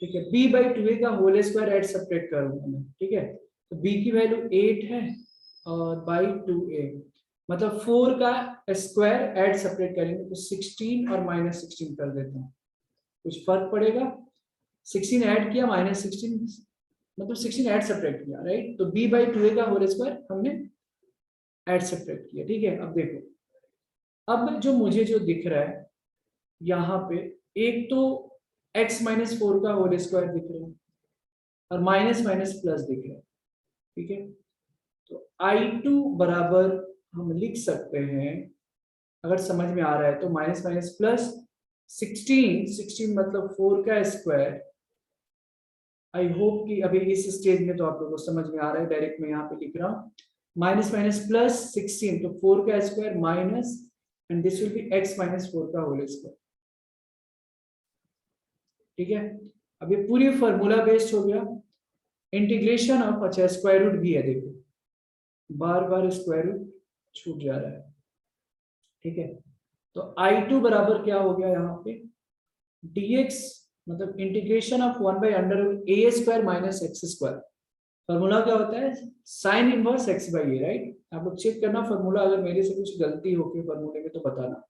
ठीक है, b बाई 2a का होल स्क्वायर ऐड सब्ट्रैक्ट करूंगा मैं, ठीक है। तो b की वैल्यू 8 है और बाई 2a मतलब 4 का स्क्वायर ऐड सब्ट्रैक्ट करेंगे तो 16 और माइनस 16 कर देता हूँ, कुछ फर्क पड़ेगा। 16 ऐड किया माइनस 16 मतलब 16 ऐड सब्ट्रैक्ट किया, राइट। तो b बाई 2a का होल स्क्वायर हमने ऐड सब्ट्रैक्ट किया, ठीक है। अब देखो, अब जो मुझे जो दिख रहा है यहाँ पे, एक तो x माइनस 4 का होल स्क्वायर दिख रहा है और माइनस माइनस प्लस दिख रहा है, ठीक है। तो I2 बराबर हम लिख सकते हैं, अगर समझ में आ रहा है तो, माइनस माइनस प्लस 16 मतलब 4 का स्क्वायर। आई होप कि अभी इस स्टेज में तो आप लोगों को समझ में आ रहा है, डायरेक्ट मैं यहाँ पे लिख रहा हूँ, माइनस माइनस प्लस 16 तो 4 का square minus and this will be x minus 4 का होल स्क्वायर, ठीक है। अब ये पूरी फॉर्मूला बेस्ड हो गया, इंटीग्रेशन ऑफ, अच्छा स्क्वायर रूट भी है, देखो बार बार स्क्वायर रूट छूट जा रहा है, ठीक है। तो I2 बराबर क्या हो गया यहाँ पे, dx मतलब integration of 1 by under root A square minus x square. Formula क्या होता है, sine inverse x by A, right. आप लोग चेक करना फॉर्मूला, अगर मेरे से कुछ गलती हो गई फॉर्मूले में तो बताना।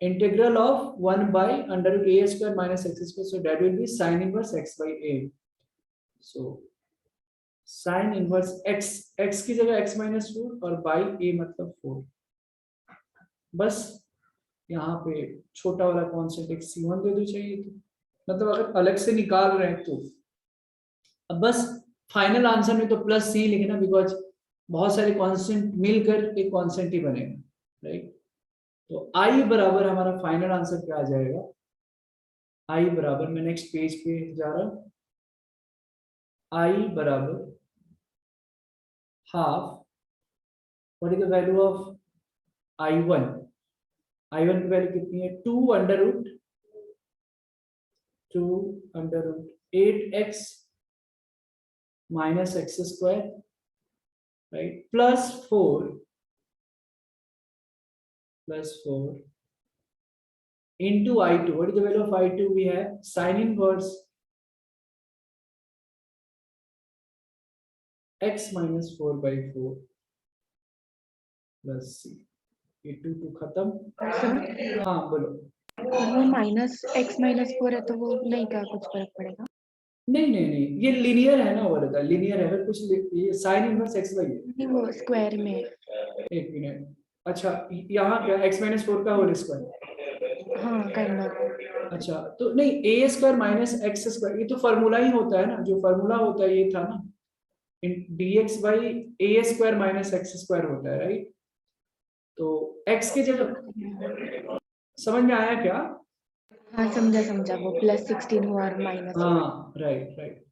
Integral of 1 by under root A square minus x square, so that will be sine inverse x by a. So sine inverse x की जगह x माइनस 4 और बाई a मतलब 4। बस यहाँ पे छोटा वाला कॉन्सेंट एक C1 दे दो चाहिए तो, मतलब अगर अलग से निकाल रहे हैं तो। अब बस फाइनल आंसर में तो प्लस सी लिखना, बिकॉज बहुत सारे कांस्टेंट मिलकर एक कांस्टेंट ही बनेगा, राइट। तो I बराबर हमारा फाइनल आंसर क्या आ जाएगा, I बराबर, मैं नेक्स्ट पेज पे जा रहा हूँ, I बराबर half, what is the value of I1, I1 की वैल्यू कितनी है, 2 under root 8x minus x square, right, plus 4 into I2. What is the value of I2? We have sin inverse x minus 4 by 4 plus c. ये 2 खत्म। हाँ बोलो।
और वो minus x minus 4 है तो वो नहीं, क्या कुछ फर्क पड़ेगा?
नहीं, ये लीनियर है ना, वर्ड लीनियर है, अगर कुछ ये साइन इनवर्स x बाई
नहीं, वो स्क्वायर में।
एक मिनट, अच्छा यहाँ क्या x माइनस 4 का होल स्क्वायर,
हाँ करना।
अच्छा तो नहीं, ए स्क्वायर माइनस एक्स स्क्वायर, ये तो फॉर्मूला ही होता है ना, जो फॉर्मूला होता है ये था ना, dx by A square minus x square होता है, राइट। तो x की जगह, समझ में आया क्या?
हाँ समझा, वो प्लस 16 हुआ और माइनस।
हाँ राइट।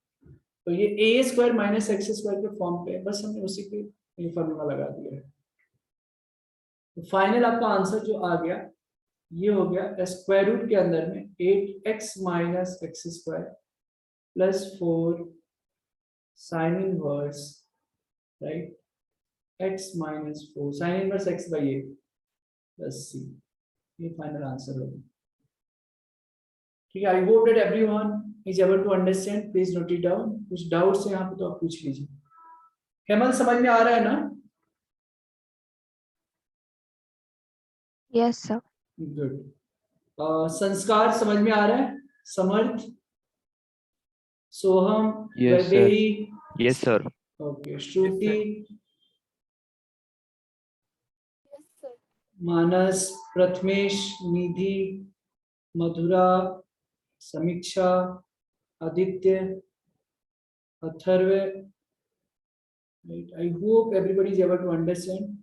तो ये ए स्क्वायर माइनस एक्स स्क्वायर के फॉर्म पे है, बस हमने उसी पे ये फॉर्मूला लगा दिया है। तो फाइनल आपका आंसर जो आ गया ये हो गया स्क्वायर रूट के अंदर में 8x minus x square plus 4 sine inverse, right, x minus 4 sine inverse x by A plus c, ये फाइनल आंसर होगा, ठीक है। I hope that everyone is able to understand, please note it down. कुछ doubts है यहाँ पे तो आप पूछ लीजिए। हेमंत समझ में आ रहा है ना?
Yes sir.
गुड। संस्कार समझ में आ रहा है, Samarth, Soham,
Yes, sir.
Vaidehi,
Yes, sir.
Okay, Shruti, Manas, Prathamesh, Nidhi, Madhura, Sameeksha, Aditya, Atharva, I hope everybody is able to understand.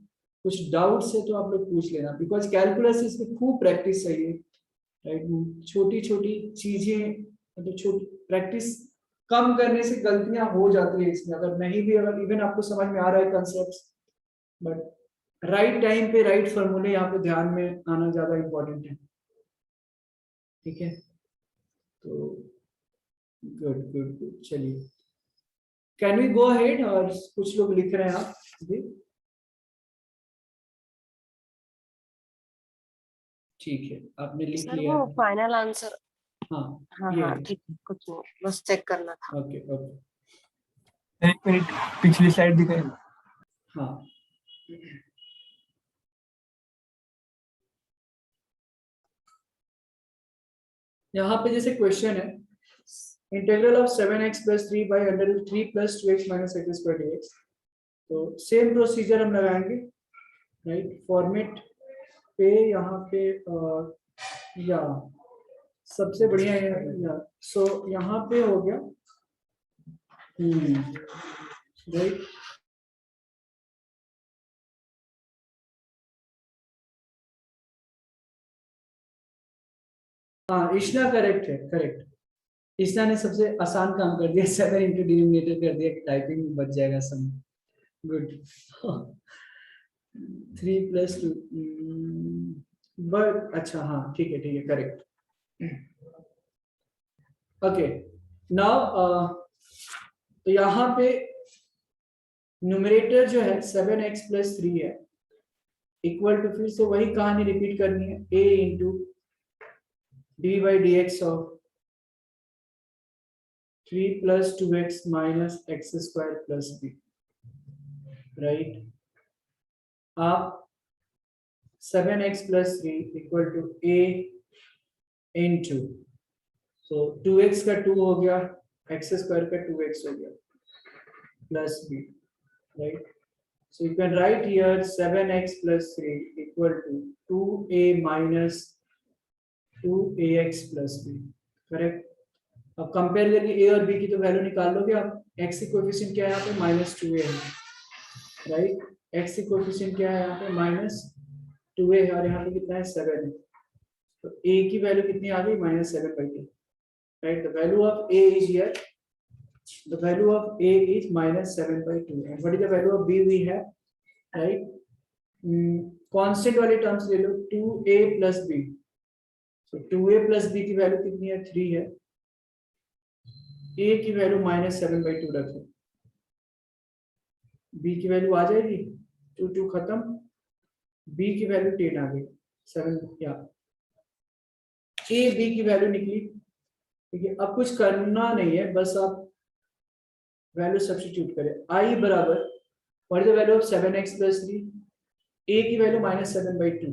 कुछ डाउट्स है तो आप लोग पूछ लेना, बिकॉज कैलकुलस इसमें खूब प्रैक्टिस चाहिए, राइट। छोटी छोटी चीजें, मतलब छोटी प्रैक्टिस कम करने से गलतियां हो जाती है इसमें, अगर नहीं भी, अगर इवन आपको समझ में आ रहा है कंसेप्ट, बट राइट टाइम पे राइट फॉर्मूले यहाँ पे ध्यान में आना ज्यादा इंपॉर्टेंट है, ठीक है। तो गुड, चलिए कैन वी गो अहेड? और कुछ लोग लिख रहे हैं आप भी, ठीक है, आपने लिख
सर
लिया।
वो फाइनल आंसर,
हाँ
हाँ
ये
हाँ ठीक है, कुछ नहीं, बस चेक करना था।
ओके ओके
एक मिनट, पिछली स्लाइड दिखाई।
हाँ। यहाँ पे जैसे क्वेश्चन है, integral of 7x plus 3 by under root 3 plus 2x minus x square dx। तो सेम प्रोसीजर हम लगाएंगे, राइट? फॉर्मेट पे यहाँ पे या सबसे बढ़िया है या, सो यहाँ पे हो गया, राइट? हाँ इश्ना करेक्ट है, करेक्ट। इश्ना ने सबसे आसान काम कर दिया, 7 इंटू डिनोमिनेटर कर दिया, टाइपिंग में बच जाएगा समय। गुड। 3 प्लस 2, बट अच्छा हाँ ठीक है करेक्ट। ओके नाउ तो यहाँ पे न्यूमरेटर जो है 7x प्लस 3 है, इक्वल टू, फिर से वही कहानी रिपीट करनी है, a into D by D x of 3 plus 2x minus x square plus b, right? आप 7x plus 3 equal to a into, तो 2x का 2 हो गया, एक्स स्क्वायर का 2x हो गया plus b, right? So you can write here 7x plus 3 equal to 2a minus 2ax plus b, correct? अब compare करके a और b की तो वैल्यू निकाल लोगे आप। x की कोएफिशिएंट क्या है यहाँ पे? -2a है, राइट? x की कोएफिशिएंट क्या है यहाँ पे? -2a है, और यहाँ पे कितना है? 7 है। तो a की वैल्यू कितनी आ गई? -7/2, right? The value of a is here, the value of a is -7/2, and what is the value of b we have, right? Constant वाले टर्म्स ले लो, 2a plus b, so 2a plus b की value कितनी है? 3 है, a की value -7/2 रखो, b की value आ जाएगी, 2 खत्म, b की वैल्यू 10 आ गई, 7 या a b की वैल्यू निकली, ठीक है? अब कुछ करना नहीं है, बस आप वैल्यू सब्स्टिट्यूट करें, i बराबर, what is the value of 7x plus 3, a की value -7/2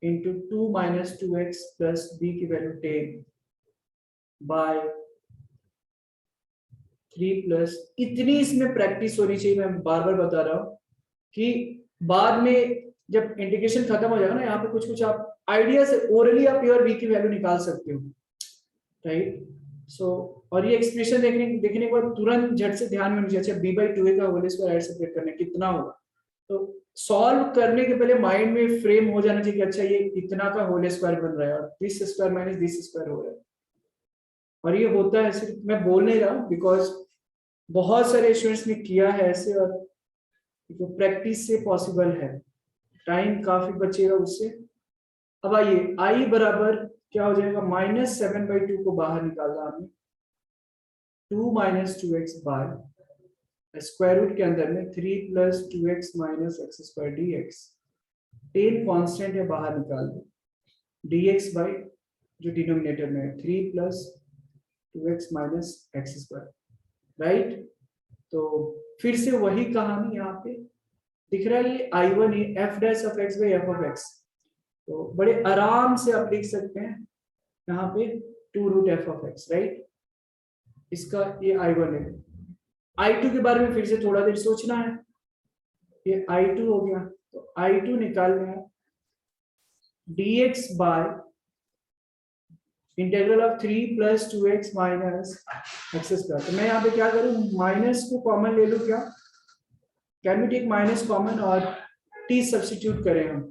into 2 - 2x plus b की वैल्यू 10 बाय 3 प्लस, इतनी इसमें प्रैक्टिस होनी चाहिए, मैं बार बार बता रहा हूँ कि बाद में जब इंटीग्रेशन खत्म हो जाएगा ना, यहाँ पे कुछ कुछ आप आइडिया से ओरली आप a और b की वैल्यू निकाल सकते हो, राइट? सो और ये एक्सप्रेशन देखने के बाद तुरंत झट से ध्यान में मुझे, अच्छा b/2a का होल स्क्वायर ऐड सेपरेट करना कितना होगा, तो सॉल्व करने के पहले माइंड में फ्रेम हो जाना चाहिए कि अच्छा ये इतना का होल स्क्वायर बन रहा है और this square minus this square हो रहा है, और ये होता है, सिर्फ मैं बोल नहीं रहा हूँ, बिकॉज बहुत सारे स्टूडेंट्स ने किया है ऐसे, और तो प्रैक्टिस से पॉसिबल है, टाइम काफी बचेगा उससे। अब आइए i बराबर क्या हो जाएगा? -7/2 को बाहर निकालना हमें, 2 - 2x बाय स्क्वायर रूट के अंदर में 3 + 2x minus x square dx, 10 constant है, बाहर निकाल दो, dx बाय जो डिनोमिनेटर में है 3 + 2x minus x square, right? तो फिर से वही कहानी यहाँ पे दिख रहा है, ये I1 है f'(x/f(x), तो बड़े आराम से आप लिख सकते हैं यहाँ पे 2√f(x), राइट? इसका ये I1 है। I2 के बारे में फिर से थोड़ा देर सोचना है, ये I2 हो गया, तो I2 निकालना है, dx by integral of 3 + 2x minus x square. तो मैं यहाँ पे क्या करूँ? माइनस को कॉमन ले लूँ क्या? Can we take minus common और t सब्स्टिट्यूट करें हम?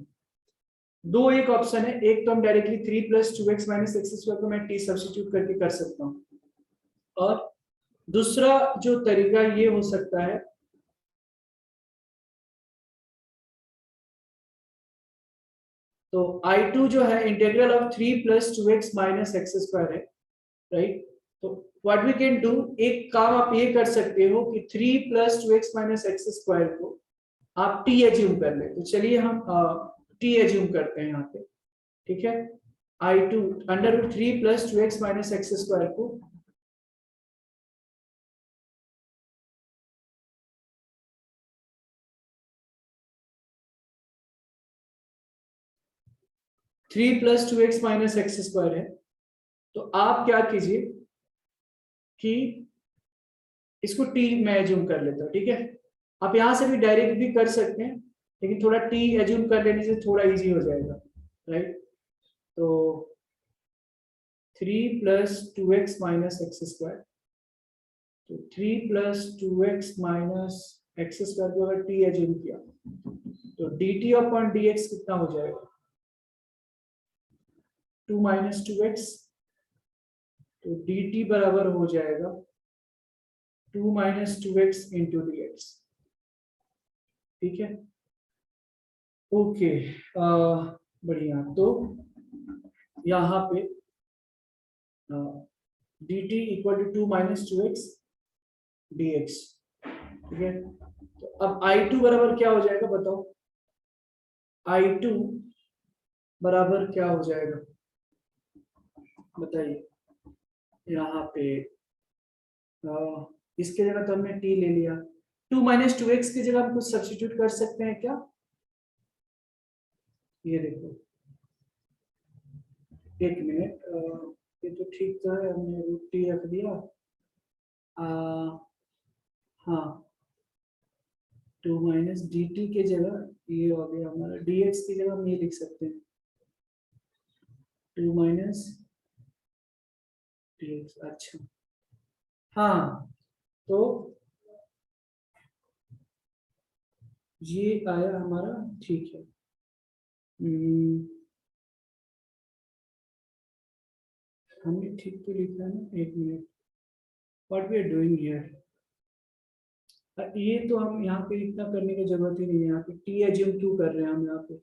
दो एक ऑप्शन है, एक तो हम directly 3 + 2x minus x square को मैं t सब्स्टिट्यूट करके कर सकता हूँ, और दूसरा जो तरीका ये हो सकता है, तो I2 जो है integral of 3 + 2x minus x square है, राइट? तो व्हाट वी कैन डू, एक काम आप ये कर सकते हो कि 3 plus 2x minus x square को आप t एज्यूम कर ले। तो चलिए हम t एज्यूम करते हैं यहाँ पे, ठीक है। I2 under root 3 plus 2x minus x square को three plus 2x minus x square है। तो आप क्या कीजिए कि इसको t में एज्यूम कर लेता हूं, ठीक है। आप यहां से भी डायरेक्ट भी कर सकते हैं, लेकिन थोड़ा t एज्यूम कर लेने से थोड़ा इजी हो जाएगा, राइट। तो 3 plus 2x minus x square, तो 3 plus 2x minus x square को अगर t एज्यूम किया तो dt अपॉन dx कितना हो जाएगा, 2 माइनस 2x, तो dt बराबर हो जाएगा 2 minus 2x into D x, ठीक है। ओके, बढ़िया। तो यहाँ पे dt equal to 2 minus 2x dx, ठीक है। तो अब I2 बराबर क्या हो जाएगा बताओ, I2 बराबर क्या हो जाएगा बताइए। यहाँ पे इसके जगह तो हमने t ले लिया, 2 माइनस 2x की जगह हम कुछ सब्स्टिट्यूट कर सकते हैं क्या, ये देखो, एक मिनट, ये तो ठीक तो है, हमने रूट टी रख दिया। हाँ, 2 माइनस डी टी के जगह ये हो गया हमारा, डी एक्स की जगह हम ये लिख सकते हैं 2 माइनस डी एक्स। अच्छा, हाँ, तो ये आया हमारा, ठीक है। हमने ठीक तो लिखा है ना, एक minute, what we are doing here. ये तो हम यहाँ पे इतना करने की जरूरत ही नहीं है, यहाँ पे टी एज्यूम क्यों कर रहे हैं हम यहाँ पे।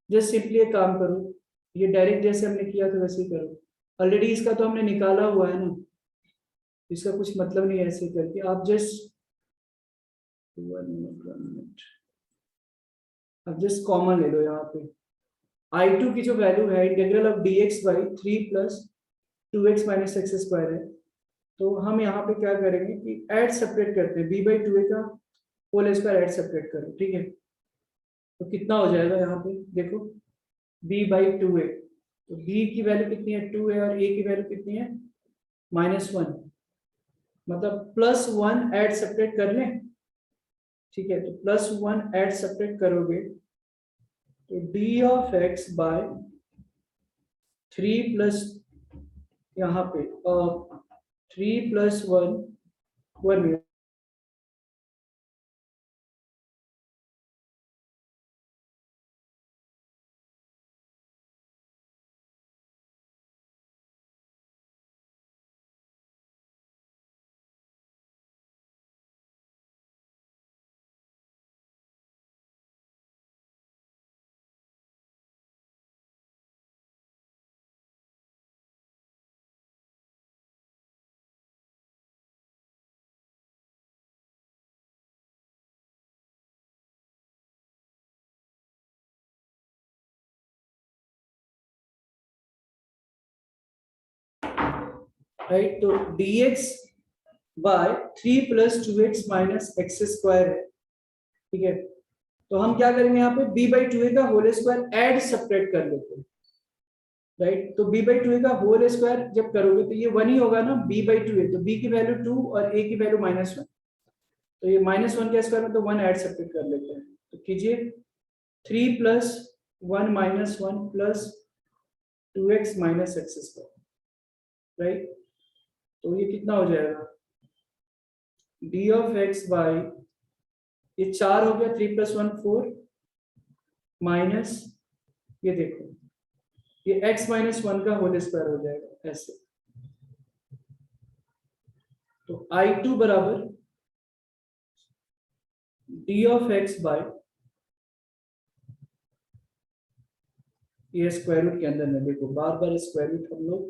जस्ट सिंपली एक काम करो, ये डायरेक्ट जैसे हमने किया था वैसे ही करो, ऑलरेडी इसका तो हमने निकाला हुआ है ना, इसका कुछ मतलब नहीं है ऐसे करके। आप जस्ट 1 मिनट, अब जस्ट कॉमन ले लो यहाँ पे। I2 की जो वैल्यू है integral of dx by 3 plus 2x minus x square है। तो हम यहाँ पे क्या करेंगे कि ऐड सेपरेट करते हैं, b बाई 2a का होल स्क्वायर ऐड सेपरेट करो, ठीक है। तो कितना हो जाएगा यहाँ पे देखो, b बाई 2a, तो b की वैल्यू कितनी है 2 है और a की वैल्यू कितनी है -1, मतलब +1 ऐड सेपरेट कर लें, ठीक है। तो +1 ऐड सेपरेट करोगे तो d of x by 3 plus यहाँ पे 3 प्लस 1 राइट। तो dx by 3 plus 2x minus x square है, ठीक है। तो हम क्या करेंगे यहाँ पे b बाई 2a का होल स्क्वायर ऐड सब्ट्रैक्ट कर लेते हैं, राइट। तो b बाई 2a का होल स्क्वायर जब करोगे तो ये 1 ही होगा ना, b बाई 2a, तो b की वैल्यू 2 और a की वैल्यू -1, तो ये -1 के स्क्वायर में तो 1 ऐड सब्ट्रैक्ट कर लेते हैं। तो कीजिए 3 plus 1 minus 1 plus 2x minus x square, right. तो ये कितना हो जाएगा d ऑफ x बाई, ये 4 हो गया, 3 प्लस 1 4 माइनस, ये देखो ये x माइनस 1 का होल स्क्वायर हो जाएगा ऐसे। तो I2 बराबर d ऑफ x बाई, ये स्क्वायर रूट के अंदर में देखो, बार बार स्क्वायर रूट हम लोग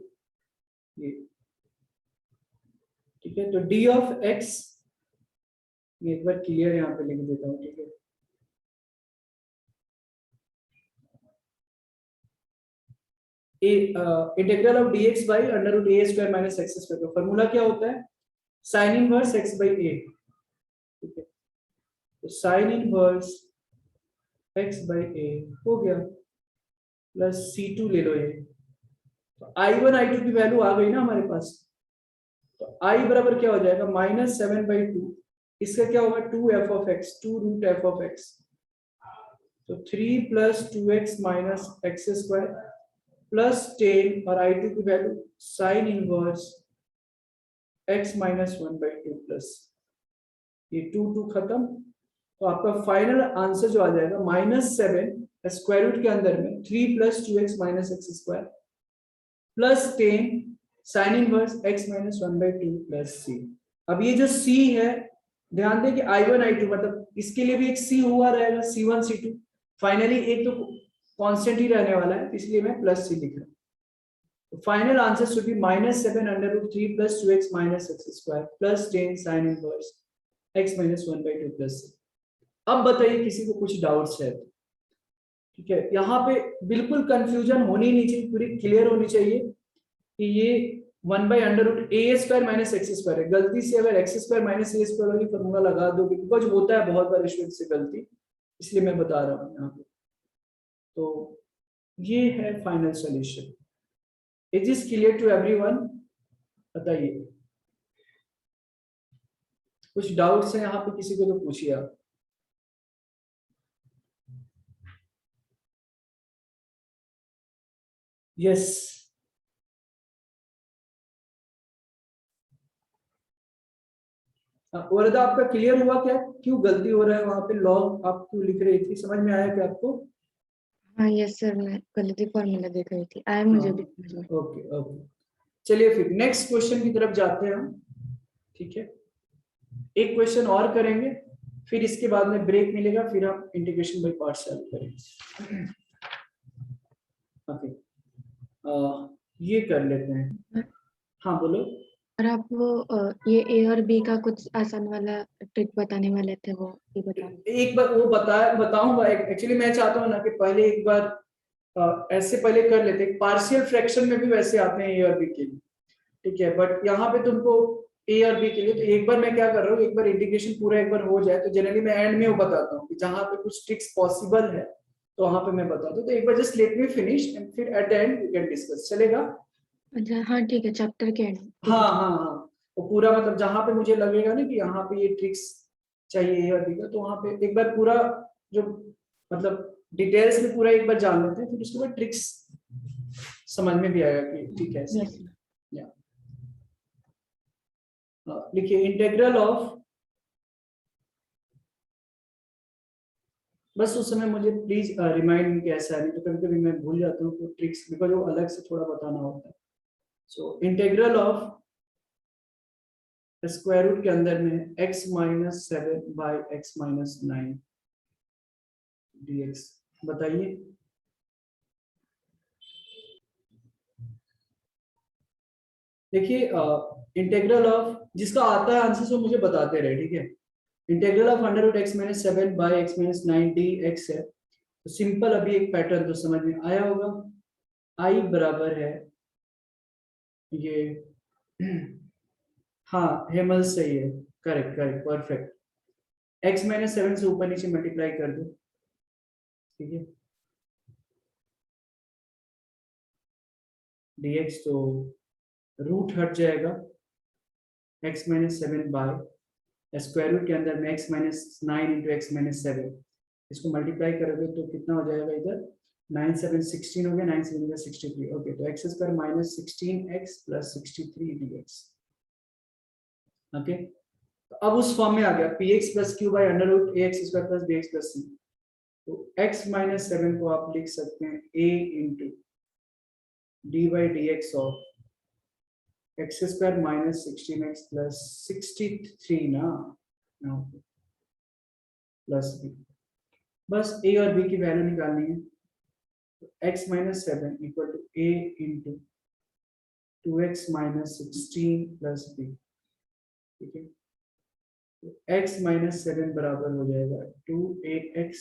ये ठीक है, तो डी ऑफ एक्स, मैं एक बार क्लियर यहाँ पे लिख देता हूँ, ठीक है। Integral of d x by under root A square minus x square का फॉर्मूला क्या होता है, sine inverse x by a, ठीक है। तो साइन इनवर्स एक्स बाई ए हो गया, प्लस C2 ले लो ये, तो I1 I2 की वैल्यू आ गई ना हमारे पास, तो I बराबर क्या हो जाएगा -7/2, इसका क्या होगा 2f of x, 2 root f of x, तो 3 plus 2x minus x square plus 10 और I2 की value sine inverse x minus 1/2 plus ये 2 खत्म, तो आपका फाइनल आंसर जो आ जाएगा -7 स्क्वायर रूट के अंदर में 3 plus 2x minus x square plus 10 sign inverse x minus 1/2 plus c। अब ये जो c है, ध्यान दें कि I1 I2 मतलब इसके लिए भी एक c हुआ रहेगा, C1 C2, फाइनली एक तो कांस्टेंट ही रहने वाला है, इसलिए मैं प्लस c लिख रहा हूँ। तो final answer should be -7/3 plus 2x minus x square plus 10 sign inverse x minus 1/2 plus c। अब बताइए किसी को कुछ डाउट्स है, ठीक है। यहाँ पे बिल्कुल कंफ्यूजन होनी नहीं चाहिए, पूरी क्लियर होनी चाहिए कि ये 1/√a² माइनस एक्स स्क्वायर है। गलती से अगर x² माइनस a² वाली फॉर्मूला लगा दोगे, बिकॉज होता है बहुत बार स्टूडेंट से गलती, इसलिए मैं बता रहा हूँ यहाँ पे। तो ये है final solution. Is this clear to everyone? बताइए, कुछ डाउट्स है यहाँ पे किसी को तो पूछिए आप। यस, वरदा आपका क्लियर हुआ क्या, क्यों गलती हो रहा है वहां पे, लॉग आप क्यों लिख रही थी, समझ में आया क्या आपको?
हाँ यस सर, मैं गलती फॉर्मूला देख रही थी, आया मुझे भी समझ में।
ओके ओके, चलिए फिर नेक्स्ट क्वेश्चन की तरफ जाते हैं हम, ठीक है। एक क्वेश्चन और करेंगे, फिर इसके बाद में ब्रेक मिलेगा, फिर हम इंटीग्रेशन बाय पार्ट्स सॉल्व करेंगे। ओके, ये कर लेते हैं। हाँ बोलो।
और आप वो ये ए और बी का कुछ आसान वाला ट्रिक बताने वाले थे, वो ये बताओ।
एक बार वो बताऊंगा। एक्चुअली मैं चाहता हूँ ना कि पहले एक बार ऐसे पहले कर लेते हैं, पार्शियल फ्रैक्शन में भी वैसे आते हैं ए और बी के लिए, ठीक है। बट यहाँ पे तुमको ए और बी के लिए, तो एक बार मैं क्या कर रहा हूँ, एक बार इंटीग्रेशन पूरा एक बार हो जाए तो जनरली मैं एंड में वो बताता हूँ कि जहाँ पे कुछ ट्रिक्स पॉसिबल है तो वहां पे मैं बताता हूँ। तो एक बार just let me finish and फिर at the end we can discuss, चलेगा?
अच्छा हाँ ठीक है, चैप्टर के एंड।
हाँ हाँ हाँ, वो पूरा मतलब जहां पे मुझे लगेगा ना कि यहाँ पे ये ट्रिक्स चाहिए ए और बी का, तो वहां पे एक बार पूरा जो मतलब डिटेल्स में पूरा एक बार जान लेते हैं, फिर उसके बाद ट्रिक्स समझ में भी आएगा कि ठीक है।
यस।
लिखिए इंटीग्रल ऑफ, बस उस समय मुझे प्लीज रिमाइंड कैसा है, नहीं तो कभी कभी मैं भूल जाता हूँ तो ट्रिक्स, बिकॉज वो अलग से थोड़ा बताना होता है। So integral of square root के अंदर में x minus 7 by x minus 9 dx, बताइए। देखिए इंटीग्रल ऑफ जिसका आता है आंसर, वो मुझे बताते रहे, ठीक है। Integral of under root x minus 7 by x minus 9 dx है, तो सिंपल अभी एक पैटर्न तो समझ में आया होगा। I बराबर है ये हाँ हेमल सही है, correct correct perfect. x minus 7 से ऊपर नीचे मल्टीप्लाई कर दो, ठीक है। dx तो रूट हट जाएगा, x minus 7 by square root के अंदर में x minus 9 into x minus 7, इसको मल्टीप्लाई करोगे तो कितना हो जाएगा, इधर 9 7 16 हो गया, 9 7 63। ओके, तो x square minus 16x plus 63 dx। Okay, तो अब उस फॉर्म में आ गया px plus q by under root ax square plus bx plus c। तो x माइनस 7 को आप लिख सकते हैं a into D by D x of x square minus 16x plus 63 ना प्लस b। बस a और b की वैल्यू निकालनी है, तो x minus 7 equal to a into 2x minus 16 plus b। ठीक है, तो x माइनस 7 बराबर हो जाएगा 2ax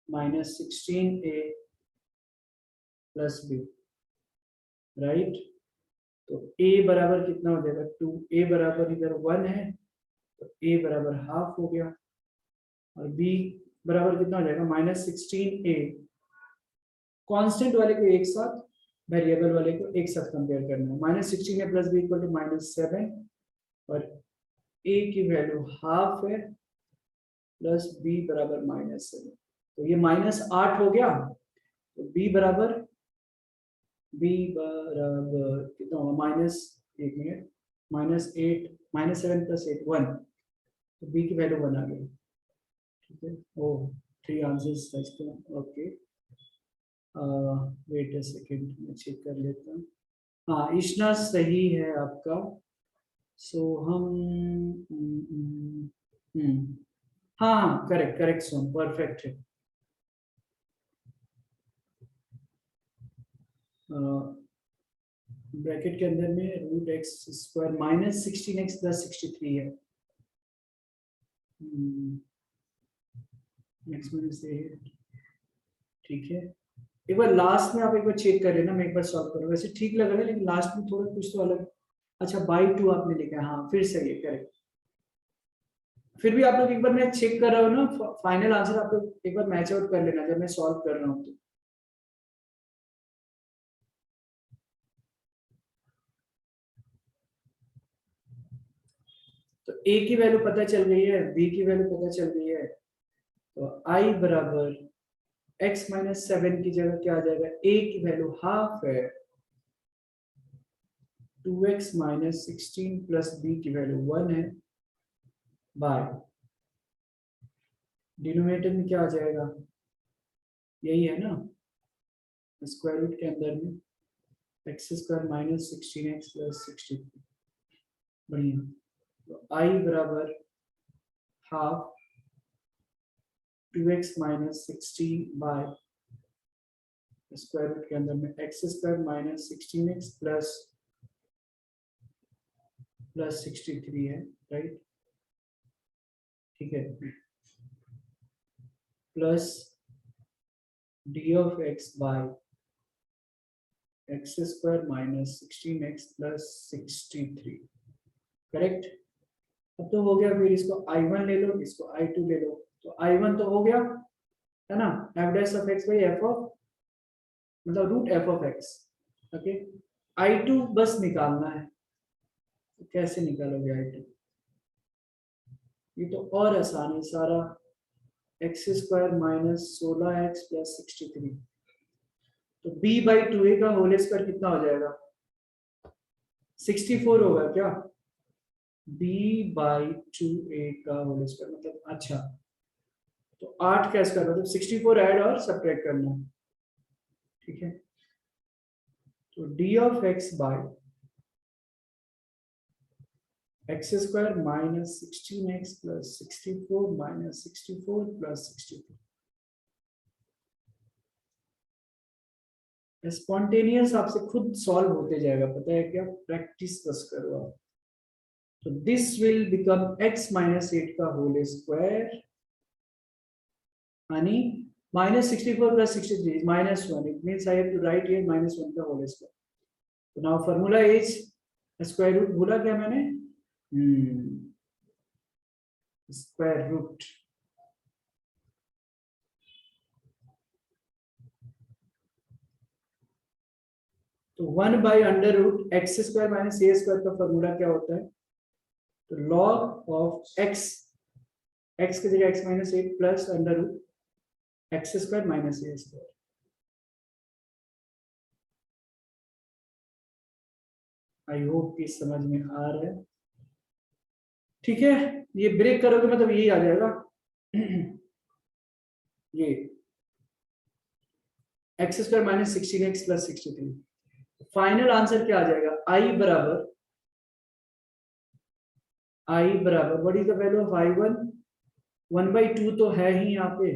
minus 16a plus b, right. तो a बराबर कितना हो जाएगा 2, a बराबर इधर 1 है तो a बराबर हाफ हो गया, और b बराबर कितना हो जाएगा माइनस 16a। कांस्टेंट वाले को एक साथ, वेरिएबल वाले को एक साथ कंपेयर करना है। Minus 16a plus b equal to minus 7, और a की वैल्यू हाफ है प्लस b बराबर माइनस 7, तो ये माइनस 8 हो गया। तो b बराबर कितना होगा माइनस, एक मिनट, माइनस 8 माइनस 7 प्लस 8 1, तो b की वैल्यू 1 आ गई, ठीक है। ओ 3 आंसर्स था, ओके। वेट अ सेकंड, मैं चेक कर लेता हूँ। हाँ, इश्ना सही है आपका। सो हम हाँ हाँ, करेक्ट करेक्ट सोन, परफेक्ट है। ब्रैकेट के अंदर में root x square minus 16x plus 63 है। नेक्स्ट माइनस 8, ठीक है। एक बार लास्ट में आप एक बार चेक कर लेना, मैं एक बार सॉल्व करूँ। वैसे ठीक लग रहा है लेकिन लास्ट में थोड़ा कुछ तो अलग। अच्छा बाई 2 आपने लिखा है, हाँ फिर सही है, करेक्ट। फिर भी आप लोग एक बार मैं चेक कर रहा हूँ ना, फाइनल आंसर आप लोग एक बार मैच आउट कर लेना जब मैं सॉल्व कर रहा हूँ तो a की वैल्यू पता चल गई है, b की वैल्यू पता चल गई है, तो i बराबर x माइनस 7 की जगह क्या आ जाएगा, a की वैल्यू हाफ है 2x माइनस 16 प्लस b की वैल्यू 1 है, बाय डिनोमिनेटर में क्या आ जाएगा, यही है ना, स्क्वायर रूट के अंदर में x square minus 16x plus 63, बढ़िया। तो i बराबर half 2x minus 16 by square root के अंदर में x square minus 16x plus 63 है, राइट, ठीक है, plus d of x by x square minus 16x plus 63, correct. अब तो हो गया, फिर इसको I1 ले लो, इसको I2 ले लो, तो I1 तो हो गया है ना, f dash of x by f of, मतलब root f of x, okay. I2 बस निकालना है, तो कैसे निकालोगे I2, ये तो और आसान है सारा, x square minus 16x plus 63, तो b बाई 2a का होल स्क्वायर कितना हो जाएगा, 64 होगा क्या, b बाई 2a का होल स्क्वायर मतलब, अच्छा तो 8 का स्क्वायर मतलब 64 ऐड और सब्ट्रैक्ट करना, ठीक है। तो d of x by x square minus 16x plus 64 minus 64 plus 63, spontaneous आपसे खुद सॉल्व होते जाएगा, पता है क्या, प्रैक्टिस बस करो आप। तो this will become x minus 8 का होल स्क्वायर, यानी minus 64 plus 63 minus 1, it means I have to write here minus 1 का होल स्क्वायर। तो now formula is square root, बोला क्या मैंने, स्क्वायर रूट, तो 1 by under root x square minus a square का formula क्या होता है, तो लॉग ऑफ एक्स, एक्स की जगह x minus 8 plus under root x square minus a square. I hope कि समझ में आ रहा है, ठीक है। ये ब्रेक करोगे मतलब यही आ जाएगा ये x square minus 16x plus 63, final answer क्या आ जाएगा, i बराबर what is the value of I1, 1/2 तो है ही यहाँ पे,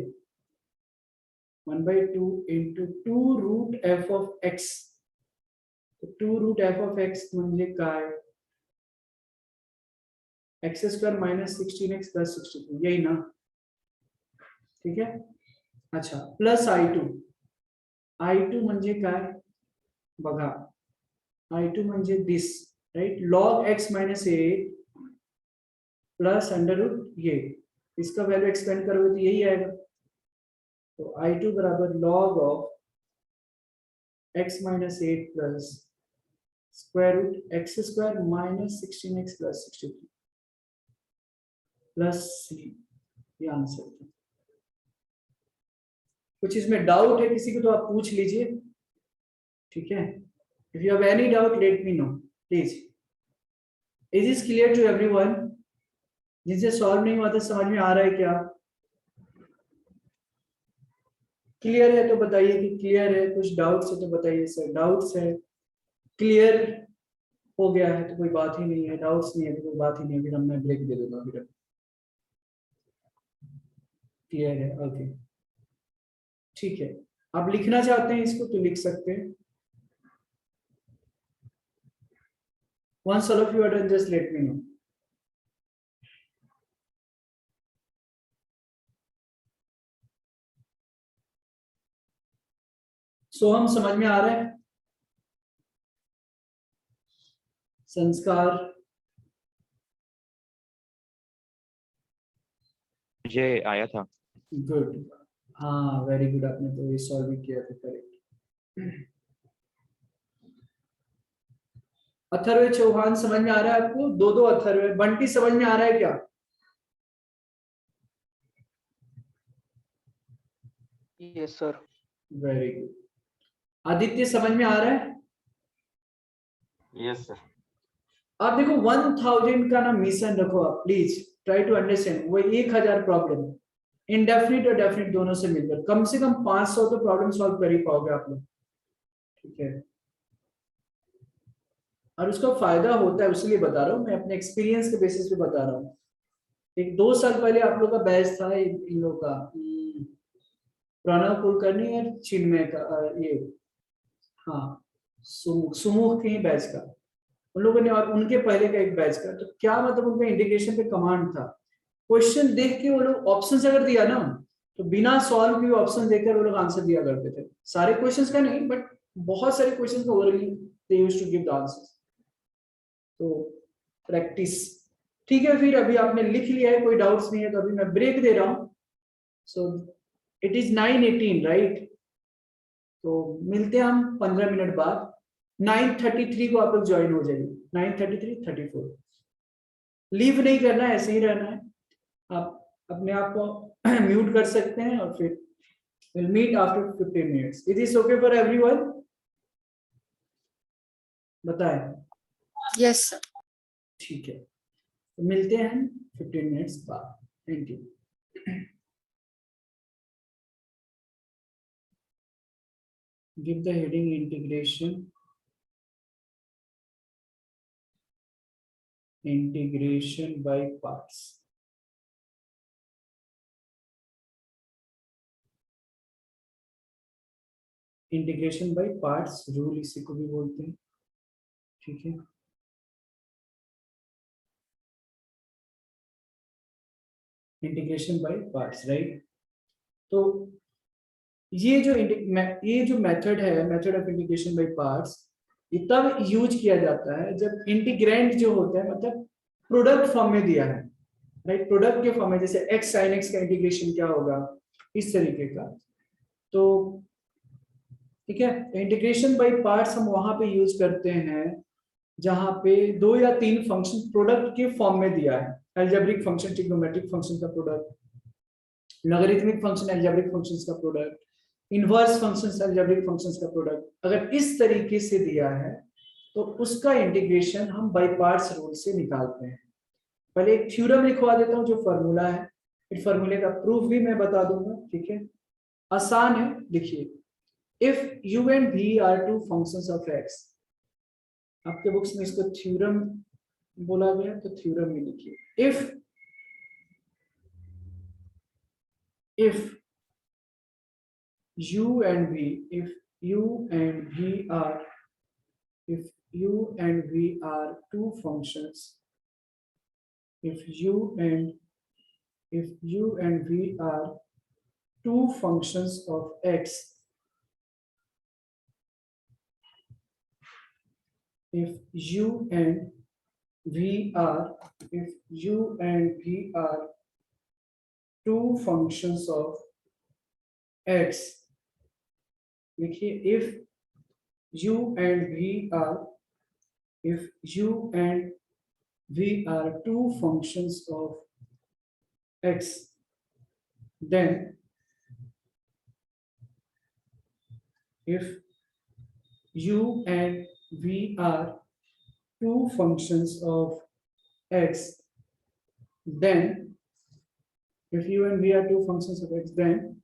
1/2 into 2 root F of x, तो 2 रूट एफ ऑफ एक्स म्हणजे काय, x square minus 16x plus 63, यही ना, ठीक है। अच्छा प्लस I2 म्हणजे काय बघा, I2 म्हणजे this, right, log x minus 8 plus under root ये, इसका वैल्यू एक्सपेंड करोगे तो यही आएगा। तो I2 बराबर log of x minus 8 plus square root x square minus 16x plus 63 plus c, ये आंसर है। कुछ इसमें डाउट है किसी को तो आप पूछ लीजिए, ठीक है। If you have any doubt let me know please. Is this clear to everyone? जिसे सॉल्व नहीं हुआ था समझ में आ रहा है क्या? क्लियर है तो बताइए कि क्लियर है, कुछ डाउट्स है तो बताइए सर डाउट्स है, क्लियर हो गया है तो कोई बात ही नहीं है, डाउट्स नहीं है तो कोई बात ही नहीं है, फिर हम मैं ब्रेक दे दूंगा फिर। क्लियर है, ओके ठीक है। आप लिखना चाहते हैं इसको तो लिख सकते हैं। Once all of you are done, just let me know. So हम समझ में आ रहा है संस्कार?
मुझे आया था।
गुड, हाँ वेरी गुड, आपने तो ये सॉल्व भी किया था, करेक्ट। अथर्व चौहान समझ में आ रहा है आपको? दो अथर्व। बंटी समझ में आ रहा है क्या?
Yes sir.
Very good. Aditya समझ में आ रहा है?
Yes sir.
आप देखो 1000 का ना मिशन रखो आप, प्लीज ट्राई टू अंडरस्टैंड। वो 1000 प्रॉब्लम इनडेफिनिट और डेफिनिट दोनों से मिलकर कम से कम 500 तो प्रॉब्लम सॉल्व कर ही पाओगे आप लोग, ठीक है। और उसका फायदा होता है, उसलिए बता रहा हूँ मैं, अपने एक्सपीरियंस के बेसिस पे बता रहा हूँ। एक 2 साल पहले आप लोग का बैच था इन लोग का, प्रणव कुलकर्णी और चिन्मय का, ये हाँ सुमुख के ही बैच का उन लोगों ने, और उनके पहले का एक बैच का। तो क्या मतलब उनका इंटीग्रेशन पे कमांड था, क्वेश्चन देख के वो लोग ऑप्शन अगर दिया ना तो बिना सॉल्व किए ऑप्शन देकर वो लोग आंसर दिया करते थे। सारे क्वेश्चंस का नहीं बट बहुत सारे क्वेश्चंस का orally they used to give the answers. तो प्रैक्टिस, ठीक है। फिर अभी आपने लिख लिया है, कोई डाउट्स नहीं है, तो अभी मैं ब्रेक दे रहा हूँ। सो इट इज 9:18 राइट, तो मिलते हैं हम 15 मिनट बाद। 9:33 को आप लोग ज्वाइन हो जाइए, 9:33, 34। लीव नहीं करना है, ऐसे ही रहना है। आप अपने आप को म्यूट कर सकते हैं और फिर we'll meet after 15 minutes. Is this okay for everyone? बताएं।
Yes, sir.
ठीक है, तो मिलते हैं 15 मिनट्स बाद। Thank you. Give the heading integration by parts. Integration by parts rule इसी को भी बोलते हैं, ठीक है। Integration by parts, right. तो ये जो मेथड है, method of integration by parts, ये तब यूज किया जाता है जब इंटीग्रेंट जो होता है मतलब प्रोडक्ट फॉर्म में दिया है, राइट। प्रोडक्ट के फॉर्म में, जैसे x sin x का इंटीग्रेशन क्या होगा, इस तरीके का। तो ठीक है, इंटीग्रेशन बाय पार्ट्स हम वहां पे यूज करते हैं जहां पे 2 या 3 फंक्शन प्रोडक्ट के फॉर्म में दिया है। अलजेब्रिक फंक्शन, ट्रिग्नोमेट्रिक फंक्शन का product, logarithmic function algebraic functions का product, inverse functions algebraic functions का प्रोडक्ट, अगर इस तरीके से दिया है तो उसका इंटीग्रेशन हम बाय पार्ट्स रूल से निकालते हैं। पहले एक थ्योरम लिखवा देता हूं जो फॉर्मूला है, फिर फॉर्मूले का प्रूफ भी मैं बता दूंगा, ठीक है। आसान है, देखिए। If u and v are two functions of x, आपके बुक्स में इसको थ्योरम बोला गया तो थ्योरम में लिखिए। if u and v, if u and v are two functions if u and v are two functions of x, if u and v are two functions of x, देखिए if u and v are two functions of x, then if u and v are two functions of x, then if u and v are two functions of x, then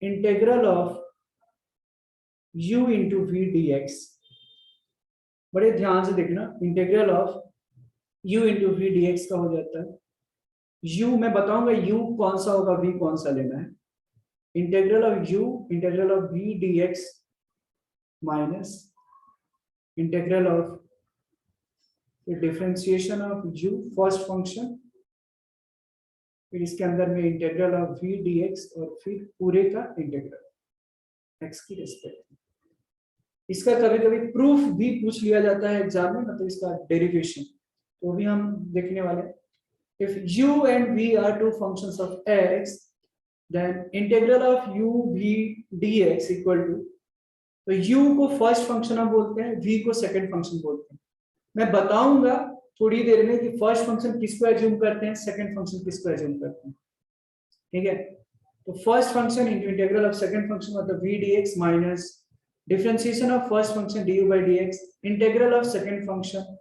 integral of u into v dx, बड़े ध्यान से देखना, integral of u into v dx का हो जाता है, u मैं बताऊंगा u कौन सा होगा, v कौन सा लेना है, integral of v dx minus integral of differentiation of u first function, फिर इसके अंदर में इंटीग्रल ऑफ v dx और फिर पूरे का इंटीग्रल x की रिस्पेक्ट में। इसका कभी कभी प्रूफ भी पूछ लिया जाता है एग्जाम में, मतलब इसका डेरिवेशन, तो भी हम देखने वाले हैं। If u and v are two functions of x, then integral of u v dx equal to, तो u को फर्स्ट फंक्शन हम बोलते हैं, v को सेकंड फंक्शन बोलते हैं। मैं बताऊंगा थोड़ी देर में कि फर्स्ट फंक्शन किसको एज्यूम करते हैं, सेकंड फंक्शन किसको एज्यूम करते हैं, ठीक है। तो first function into integral of second function मतलब v dx minus differentiation of first function du by dx, integral of second function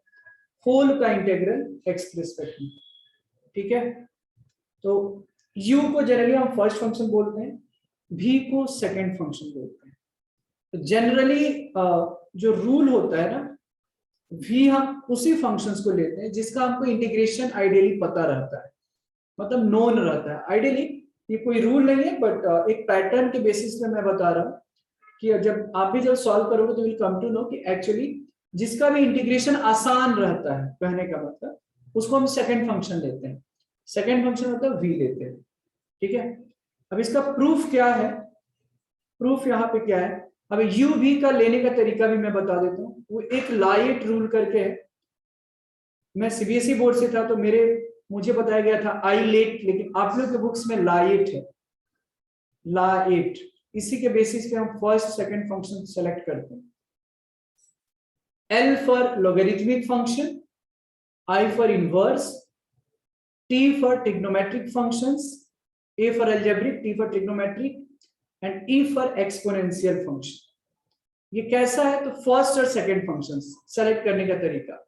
whole का इंटीग्रल x के रिस्पेक्ट में, ठीक है। तो u को जनरली हम फर्स्ट फंक्शन बोलते हैं, v को सेकंड फंक्शन बोलते हैं। तो जनरली जो रूल होता है ना, v हम उसी फंक्शंस को लेते हैं जिसका हमको इंटीग्रेशन आइडियली पता रहता है, मतलब नोन रहता है। आइडियली ये कोई रूल नहीं है, बट एक पैटर्न के बेसिस पे मैं बता रहा हूँ कि जब आप भी जब सॉल्व करोगे तो विल कम टू नो कि एक्चुअली जिसका भी इंटीग्रेशन आसान रहता है, कहने का मतलब उसको हम सेकंड फंक्शन लेते हैं, सेकंड फंक्शन मतलब v लेते हैं, ठीक है। अब इसका प्रूफ क्या है, प्रूफ यहाँ पे क्या है, अब u v का लेने का तरीका भी मैं बता देता हूँ। वो एक लाइट रूल करके है, मैं सीबीएसई बोर्ड से था तो मुझे बताया गया था आई लेट, लेकिन आप लोग के बुक्स में लाइट है, लाइट। इसी के बेसिस पे हम फर्स्ट सेकंड फंक्शन सेलेक्ट करते हैं। L for logarithmic function, I for inverse, T for trigonometric functions, A for algebraic, T for trigonometric and E for exponential function. ये कैसा है, तो फर्स्ट और सेकंड फंक्शंस सेलेक्ट करने का तरीका,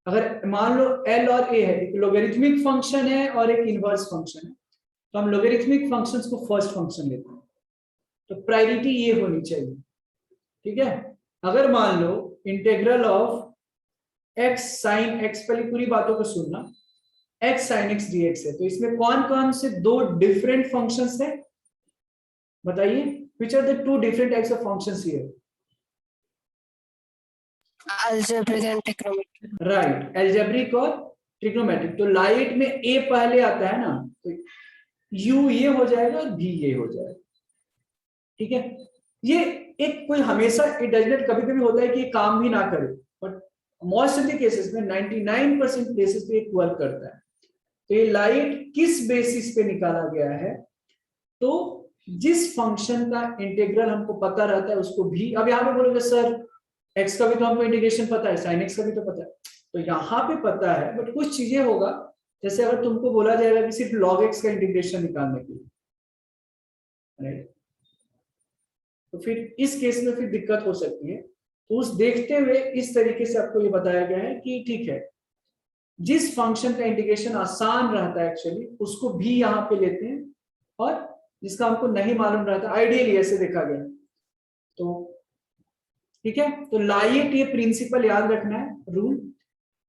अगर मान लो L और A है, एक लॉगरिथमिक फंक्शन है और एक इनवर्स फंक्शन है, तो हम लॉगरिथमिक फंक्शंस को फर्स्ट फंक्शन लेते हैं, तो प्रायोरिटी ये होनी चाहिए, ठीक है। अगर मान लो integral of x sin x, पहले पूरी बातों को सुनना, x sin x dx है, तो इसमें कौन कौन से दो डिफरेंट फंक्शंस हैं बताइए, which are the two different types of functions here?
algebraic and trigonometric,
right, algebraic और ट्रिग्नोमेट्रिक। तो लाइट में a पहले आता है ना, तो u ये हो जाएगा और v ये हो जाएगा, ठीक है। ये एक कोई हमेशा इट डज नॉट, कभी कभी होता है कि ये काम भी ना करे, but most of the cases में 99% केसेस पे एक वर्क करता है। तो ये लाइट किस बेसिस पे निकाला गया है, तो जिस फंक्शन का इंटीग्रल हमको पता रहता है उसको भी, अब यहाँ पे बोलोगे सर x का भी तो हमको इंटीग्रेशन पता है, sin x का भी तो पता है, तो यहाँ पे पता है, बट कुछ चीजें होगा, जैसे अगर तुमको बोला जाएगा कि सिर्फ log x का इंटीग्रेशन निकालने के लिए, राइट, तो फिर इस केस में फिर दिक्कत हो सकती है। तो उस देखते हुए इस तरीके से आपको ये बताया गया है कि ठीक है, जिस फंक्शन का इंटीग्रेशन आसान रहता है एक्चुअली उसको भी यहाँ पे लेते हैं, और जिसका हमको नहीं मालूम रहता आइडियली ऐसे देखा गया, तो ठीक है। तो लाइट ये प्रिंसिपल याद रखना है रूल,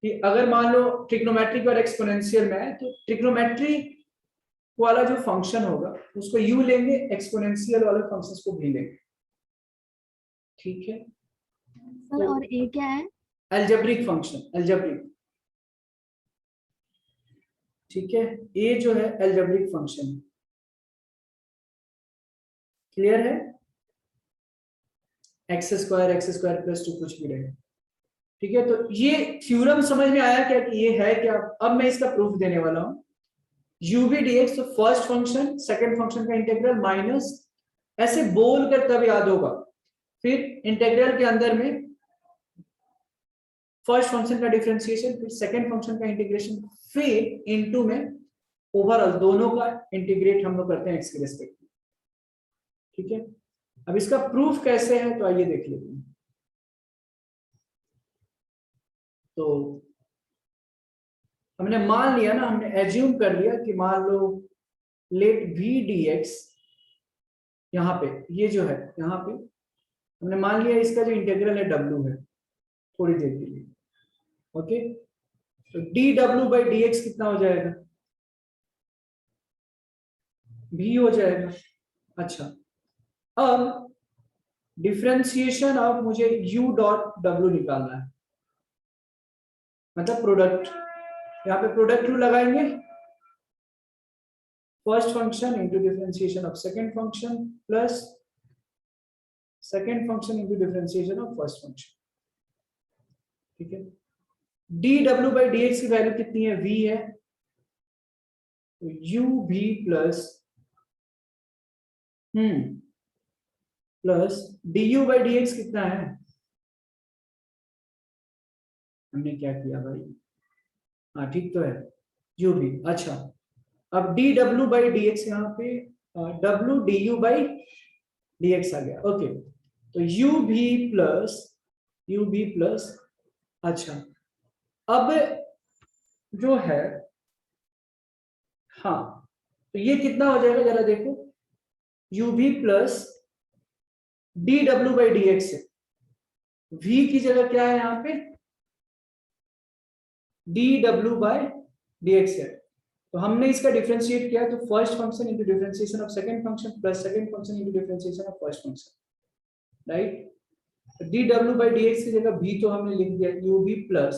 कि अगर मान लो ट्रिग्नोमेट्रिक और एक्सपोनेंशियल में है, तो ट्रिग्नोमेट्रिक वाला जो फंक्शन होगा उसको u लेंगे, एक्सपोनेंशियल वाले फंक्शंस को भी लेंगे, ठीक है।
सर और ए क्या है?
अलजेब्रिक फंक्शन, अलजेब्रिक ठीक है, ये जो है एल्जेब्रिक फंक्शन, क्लियर है, एक्स स्क्वायर प्लस 2 कुछ भी रहे, ठीक है। तो ये थ्योरम समझ में आया क्या कि ये है क्या? अब मैं इसका प्रूफ देने वाला हूं। u v dx, तो फर्स्ट फंक्शन सेकंड फंक्शन का इंटीग्रल माइनस, ऐसे बोल कर तब याद होगा, फिर इंटीग्रल के अंदर में फर्स्ट फंक्शन का डिफरेंशिएशन, फिर सेकंड फंक्शन का इंटीग्रेशन, फिर इनटू में ओवरऑल दोनों का इंटीग्रेट हम लोग करते हैं एक्स के रिस्पेक्ट में, ठीक है। अब इसका प्रूफ कैसे है तो आइए देख लेते हैं। तो हमने मान लिया ना, हमने एज्यूम कर लिया कि मान लो लेट v dx, यहाँ पे ये जो है, यहाँ पे हमने मान लिया इसका जो इंटीग्रल है w है, थोड़ी देर के लिए, ओके। तो dw बाई dx कितना हो जाएगा? v हो जाएगा। अच्छा, अब डिफरेंशिएशन ऑफ मुझे u डॉट w निकालना है, मतलब प्रोडक्ट, यहाँ पे प्रोडक्ट रूल लगाएंगे, first function into differentiation of second function plus second function into differentiation of first function, ठीक है। dw बाई dx की वैल्यू कितनी है? v है, तो uv plus plus du by dx कितना है? हमने क्या किया भाई? हाँ ठीक तो है, uv। अच्छा, अब dw बाई dx यहाँ पे w du बाई dx आ गया, ओके। तो uv प्लस, अच्छा अब जो है, हाँ तो ये कितना हो जाएगा जरा देखो, uv plus dw by dx है, v की जगह क्या है यहाँ पे? dw बाई dx है। तो हमने इसका डिफरेंशिएट किया, तो first function into differentiation of second function plus second function into differentiation of first function, right. dw by dx की जगह v तो हमने लिख दिया uv प्लस,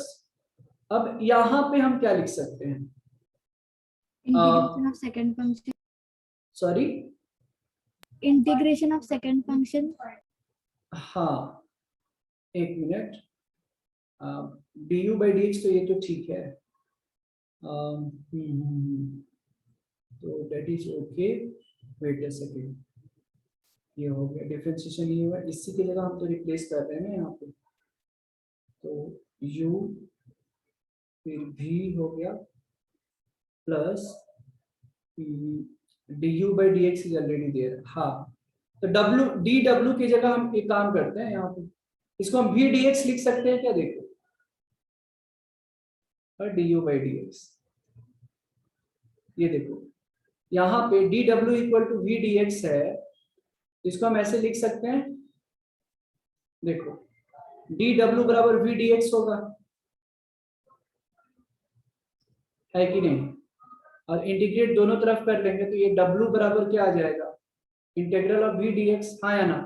अब यहाँ पे हम क्या लिख सकते हैं?
Integration of second function,
sorry,
integration of second function,
हाँ एक मिनट, du बाई dx तो ये तो ठीक है, तो that is okay, wait a second, ये हो गया डिफरेंशिएशन, ये हुआ, इसी की जगह हम तो रिप्लेस कर रहे हैं ना यहाँ पे, तो u फिर v हो गया plus du by dx is already there, हाँ। तो dw की जगह हम एक काम करते हैं, यहाँ पे इसको हम v dx लिख सकते हैं क्या? देखो, और du बाई dx, ये देखो यहाँ पे dw equal to v dx है, इसको हम ऐसे लिख सकते हैं, देखो dw बराबर v dx होगा, है कि नहीं? और इंटीग्रेट दोनों तरफ कर लेंगे तो ये w बराबर क्या आ जाएगा? इंटीग्रल ऑफ v dx, हाँ या ना?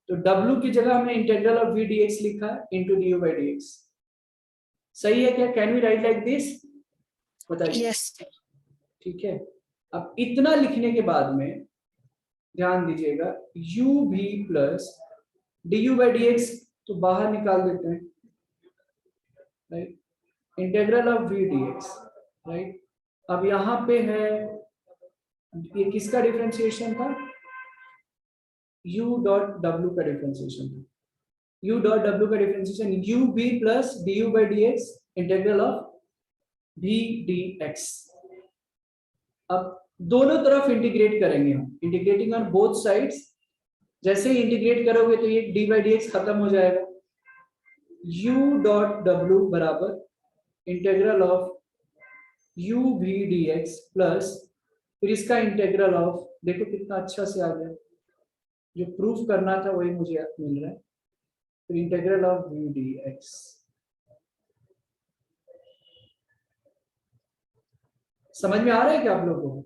तो w की जगह हमने इंटीग्रल ऑफ v dx लिखा है इंटू du बाई dx, सही है क्या? Can we write like this? बताइए।
यस।
ठीक है, अब इतना लिखने के बाद में ध्यान दीजिएगा, uv plus du by dx तो बाहर निकाल देते हैं, right, integral of v dx, right. अब यहाँ पे है, ये किसका डिफरेंशिएशन था? u डॉट w का डिफरेंशिएशन था, u डॉट w का differentiation uv plus du by dx integral of v dx। अब दोनों तरफ इंटीग्रेट करेंगे हम, इंटीग्रेटिंग ऑन बोथ साइड्स, जैसे ही इंटीग्रेट करोगे तो ये d बाई dx खत्म हो जाएगा, u डॉट w बराबर integral of u v dx plus फिर इसका इंटीग्रल ऑफ, देखो कितना अच्छा से आ गया, जो प्रूफ करना था वही मुझे मिल रहा है, फिर इंटीग्रल ऑफ v dx। समझ में आ रहा है क्या आप लोगों को?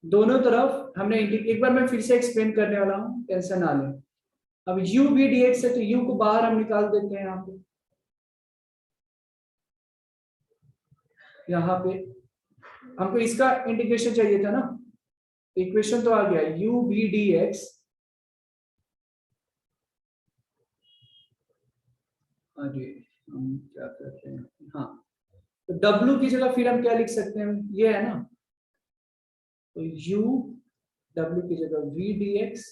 दोनों तरफ हमने एक बार मैं फिर से एक्सप्लेन करने वाला हूं, टेंशन ना लें। अब u v dx है तो u को बाहर हम निकाल देते हैं यहाँ पे, यहाँ पे हमको इसका इंटीग्रेशन चाहिए था ना, इक्वेशन तो आ गया u v dx, अरे हम क्या करते हैं, हाँ तो w की जगह फिर हम क्या लिख सकते हैं, ये है ना, तो u w की जगह v dx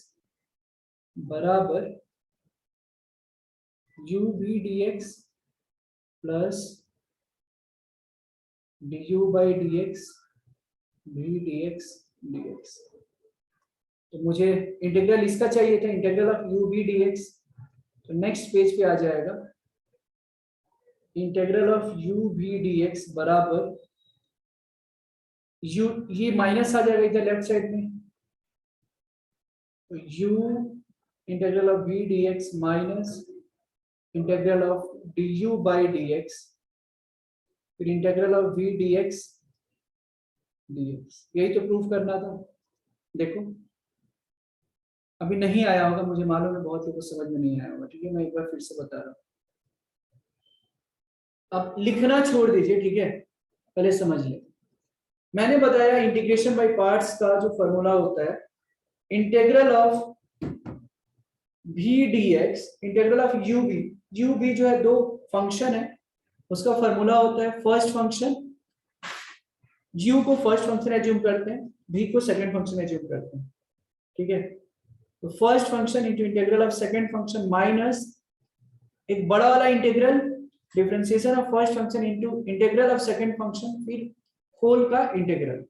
बराबर u v dx plus du by dx v dx dx। तो मुझे इंटीग्रल इसका चाहिए था, integral of u v dx, तो नेक्स्ट पेज पे आ जाएगा integral of u v dx बराबर u, ये माइनस आ जाएगा इधर लेफ्ट साइड में, तो u integral of v dx minus integral of du by dx, फिर integral of v dx dx। यही तो प्रूफ करना था। देखो अभी नहीं आया होगा, मुझे मालूम है बहुत ही कुछ समझ में नहीं आया होगा, ठीक है, मैं एक बार फिर से बता रहा हूँ। अब लिखना छोड़ दीजिए, ठीक है, पहले समझ ले। मैंने बताया इंटीग्रेशन बाय पार्ट्स का जो फॉर्मूला होता है, integral of v dx integral of u v जो है दो फंक्शन है, उसका फॉर्मूला होता है फर्स्ट फंक्शन, u को फर्स्ट फंक्शन एज्यूम करते हैं, v को सेकंड फंक्शन एज्यूम करते हैं, ठीक है। तो first function into integral of second function minus एक बड़ा वाला integral differentiation of first function into integral of second function, फिर होल का इंटीग्रल।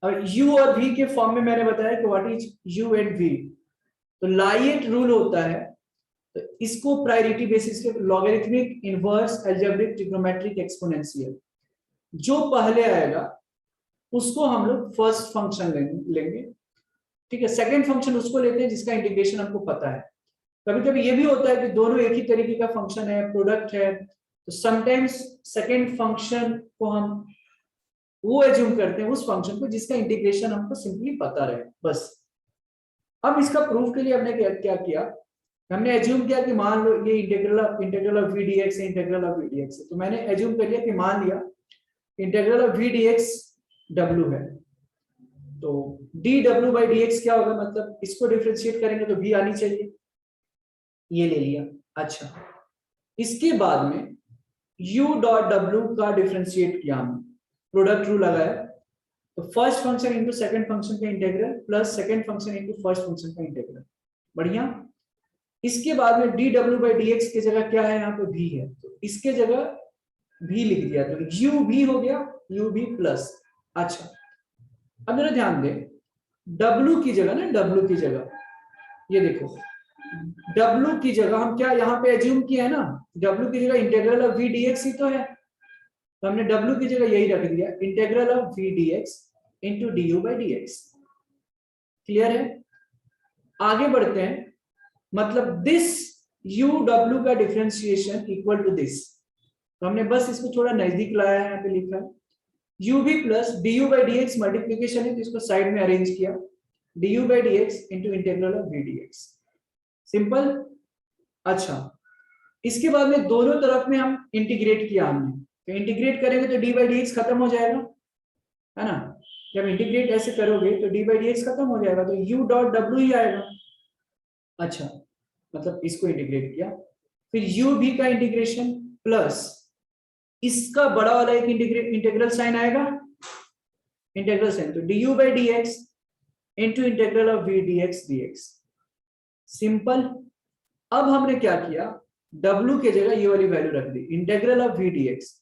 और u और v के फॉर्म में मैंने बताया कि what is u and v, तो लाइट रूल होता है, तो इसको प्रायोरिटी बेसिस पे logarithmic, inverse, algebraic, trigonometric, exponential, जो पहले आएगा उसको हम लोग फर्स्ट फंक्शन लेंगे, ठीक है। सेकंड फंक्शन उसको लेते हैं जिसका इंटीग्रेशन हमको पता है। कभी कभी ये भी होता है कि दोनों एक ही तरीके का फंक्शन है, प्रोडक्ट है, तो समटाइम्स सेकंड फंक्शन को हम वो एज्यूम करते हैं उस फंक्शन को जिसका इंटीग्रेशन हमको सिंपली पता रहे, बस। अब इसका प्रूफ के लिए हमने क्या किया, हमने एज्यूम किया कि मान लो ये इंटीग्रल ऑफ v dx है, इंटीग्रल ऑफ v dx है, तो मैंने एज्यूम कर लिया कि मान लिया integral of v dx w है, तो dw by dx क्या होगा, मतलब इसको डिफरेंशिएट करेंगे तो v आनी चाहिए, ये ले लिया। अच्छा, इसके बाद में u डॉट w का डिफरेंशिएट किया हमने, प्रोडक्ट रूल लगाया, तो first function into second function का integral plus second function into first function का इंटीग्रल, बढ़िया। इसके बाद में dw by dx की जगह क्या है, यहाँ पे v है, तो इसके जगह v लिख दिया, तो u v हो गया, u v प्लस। अच्छा, अब जरा ध्यान दे, w की जगह ना, w की जगह ये देखो, w की जगह हम क्या यहाँ पे एज्यूम किया है ना, w की जगह इंटीग्रल ऑफ v dx ही तो है, तो हमने w की जगह यही रख दिया, integral of v dx into du by dx। Clear है? आगे बढ़ते हैं, मतलब दिस u w का डिफरेंशिएशन इक्वल टू दिस, तो हमने बस इसको थोड़ा नजदीक लाया है, यहाँ पे लिखा है u v plus du by dx, multiplication है तो इसको साइड में अरेंज किया, du by dx into integral of v dx, simple. अच्छा, इसके बाद में दोनों तरफ में हम इंटीग्रेट किया हमने, तो इंटीग्रेट करेंगे तो d by dx खत्म हो जाएगा, है ना, जब इंटीग्रेट ऐसे करोगे तो d by dx खत्म हो जाएगा, तो u डॉट w ही आएगा। अच्छा, मतलब इसको इंटीग्रेट किया, फिर u v का इंटीग्रेशन प्लस इसका बड़ा वाला एक इंटीग्रल साइन आएगा, इंटीग्रल साइन, तो du by dx into integral of v dx dx, simple. अब हमने क्या किया, w के जगह ये वाली वैल्यू रख दी, इंटीग्रल ऑफ v dx,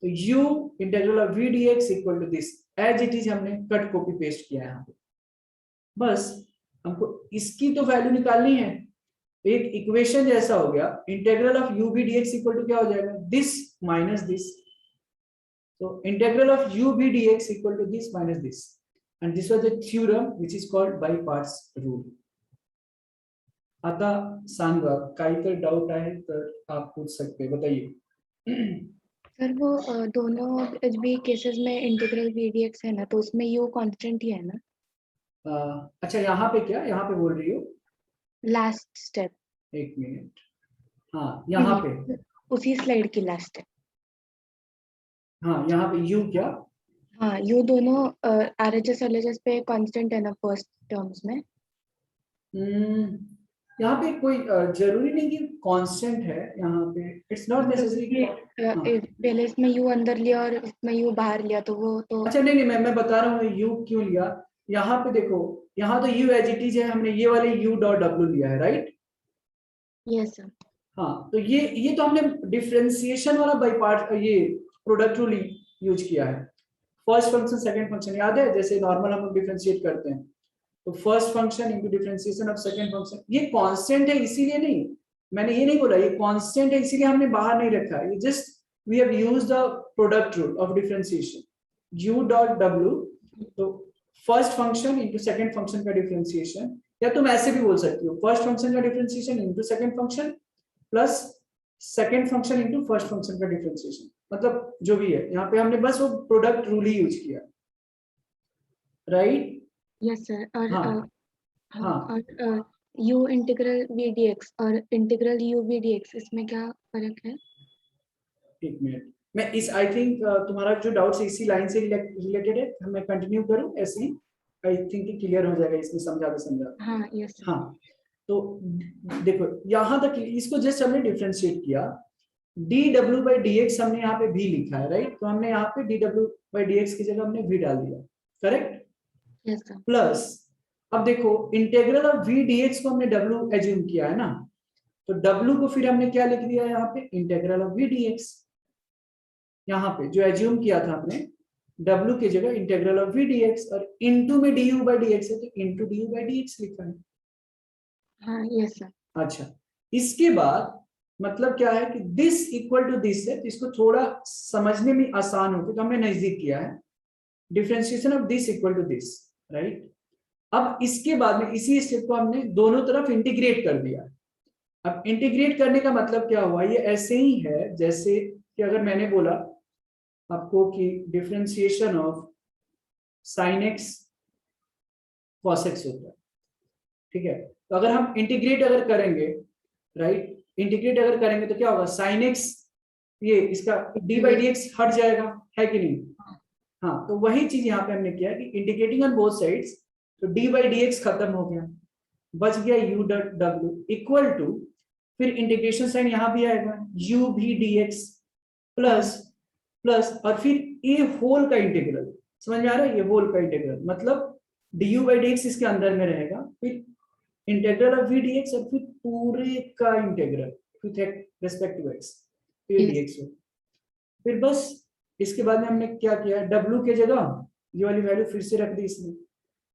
तो u integral of v dx equal to this, as it is हमने कट कॉपी पेस्ट किया है यहाँ पे, बस हमको इसकी तो वैल्यू निकालनी है, तो एक इक्वेशन जैसा हो गया, integral of u v dx equal to क्या हो जाएगा, दिस माइनस दिस, तो integral of u v dx equal to this minus this, and this was the theorem which is called by parts rule. आता सांगा, काही तर doubt आहे तर आप पूछ सकते हैं, बताइए।
सर वो दोनों भी केसेस में इंटीग्रल v dx है ना, तो उसमें u कांस्टेंट ही है ना?
अच्छा, यहाँ पे क्या, यहाँ पे बोल रही हो,
लास्ट स्टेप,
एक मिनट, हाँ यहाँ पे
उसी स्लाइड की लास्ट स्टेप।
हाँ यहाँ पे u क्या,
हाँ यू दोनों RHS LHS पे कांस्टेंट है ना फर्स्ट टर्म्स में।
यहाँ पे कोई जरूरी नहीं कि कांस्टेंट है, यहाँ पे इट्स नॉट नेसेसरी कि हाँ।
पहले इसमें यू अंदर लिया और इसमें यू बाहर लिया तो वो तो
अच्छा नहीं नहीं, मैं बता रहा हूँ u क्यों लिया। यहाँ पे देखो, यहाँ तो u एज इट इज है, हमने ये वाले u डॉट w लिया है, राइट।
Yes sir.
हाँ तो ये तो हमने डिफरेंशिएशन वाला बाई पार्ट ये प्रोडक्ट रूल यूज किया है। फर्स्ट फंक्शन सेकंड फंक्शन याद है, जैसे नॉर्मल हम डिफरेंशिएट करते हैं तो first function into differentiation of second function, ये कांस्टेंट है इसीलिए नहीं, मैंने ये नहीं बोला ये कांस्टेंट है इसीलिए हमने बाहर नहीं रखा है, ये just we have used the product rule of differentiation u dot w। तो first function into second function का डिफरेंशिएशन, या तुम ऐसे भी बोल सकती हो फर्स्ट फंक्शन का differentiation into second function plus second function into first function का डिफरेंशिएशन, मतलब जो भी है यहाँ पे हमने बस वो प्रोडक्ट रूल ही यूज किया, राइट।
Yes sir. और
हाँ, हाँ।
और u integral we d x और integral u v d x इसमें क्या फर्क है?
एक मिनट, मैं इस आई थिंक तुम्हारा जो डाउट इसी लाइन से रिलेटेड है, मैं कंटिन्यू करूं ऐसे ही, आई थिंक क्लियर हो जाएगा इसमें समझा।
हाँ यस सर।
हाँ तो देखो यहाँ तक इसको जस्ट हमने डिफरेंशिएट किया, dw by dx हमने यहाँ पे v लिखा है, राइट। तो हमने यहाँ पे dw by dx की जगह हमने v डाल दिया, करेक्ट।
Yes sir.
प्लस अब देखो इंटीग्रल ऑफ v dx को हमने w एज्यूम किया है ना, तो w को फिर हमने क्या लिख दिया यहाँ पे, इंटीग्रल ऑफ v dx। यहाँ पे जो एज्यूम किया था हमने w की जगह इंटीग्रल ऑफ v dx, और इनटू में du by dx है तो इनटू du by dx लिखा है।
हाँ यस सर।
अच्छा, इसके बाद मतलब क्या है कि दिस इक्वल टू दिस है, तो इसको थोड़ा समझने में आसान हो तो हमने नजदीक किया है, differentiation of this equal to this, right. अब इसके बाद में इसी स्टेप को हमने दोनों तरफ इंटीग्रेट कर दिया। अब इंटीग्रेट करने का मतलब क्या हुआ, ये ऐसे ही है जैसे कि अगर मैंने बोला आपको कि differentiation of sine x cos x होता है, ठीक है। तो अगर हम इंटीग्रेट अगर करेंगे, राइट, इंटीग्रेट अगर करेंगे तो क्या होगा, साइन एक्स ये इसका डी बाई डी एक्स हट जाएगा, है कि नहीं। हाँ तो वही चीज यहाँ पे हमने किया कि इंटीग्रेटिंग ऑन बोथ साइड्स, तो डी बाई डी एक्स खत्म हो गया, बच गया यू डॉट डब्ल्यू इक्वल टू, फिर इंटीग्रेशन साइन यहाँ भी आएगा यू भी डी एक्स प्लस प्लस, और फिर ये होल का इंटीग्रल, समझ में आ रहा है, ये होल का इंटीग्रल मतलब d u by D x इसके अंदर में रहेगा, फिर integral of v d x और फिर पूरे का integral with respect to x, फिर dx हो। फिर बस इसके बाद में हमने क्या किया, w के जगह ये वाली वैल्यू फिर से रख दी इसमें,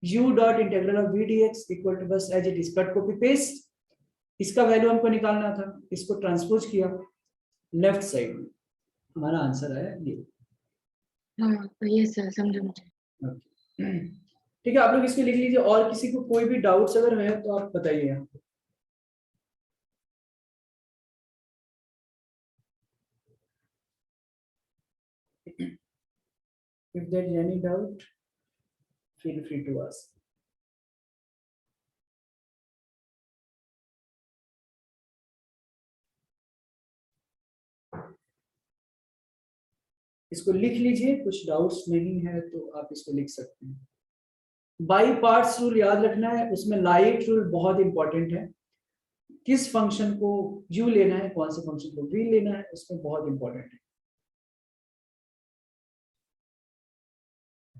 u dot integral of v d x equal to बस as it is, cut copy paste, इसका वैल्यू हमको निकालना था, इसको ट्रांसपोज किया लेफ्ट साइड में, हमारा आंसर आया ये।
हाँ यस सर, समझा मुझे।
ठीक है, आप लोग इसको लिख लीजिए, और किसी को कोई भी डाउट्स अगर है तो आप बताइए। If there is any doubt, feel free to ask. इसको लिख लीजिए, कुछ डाउट्स नहीं है तो आप इसको लिख सकते हैं। बाई पार्ट्स रूल याद रखना है, उसमें लाइट रूल बहुत इंपॉर्टेंट है, किस फंक्शन को u लेना है, कौन से फंक्शन को v लेना है, उसमें बहुत इंपॉर्टेंट है।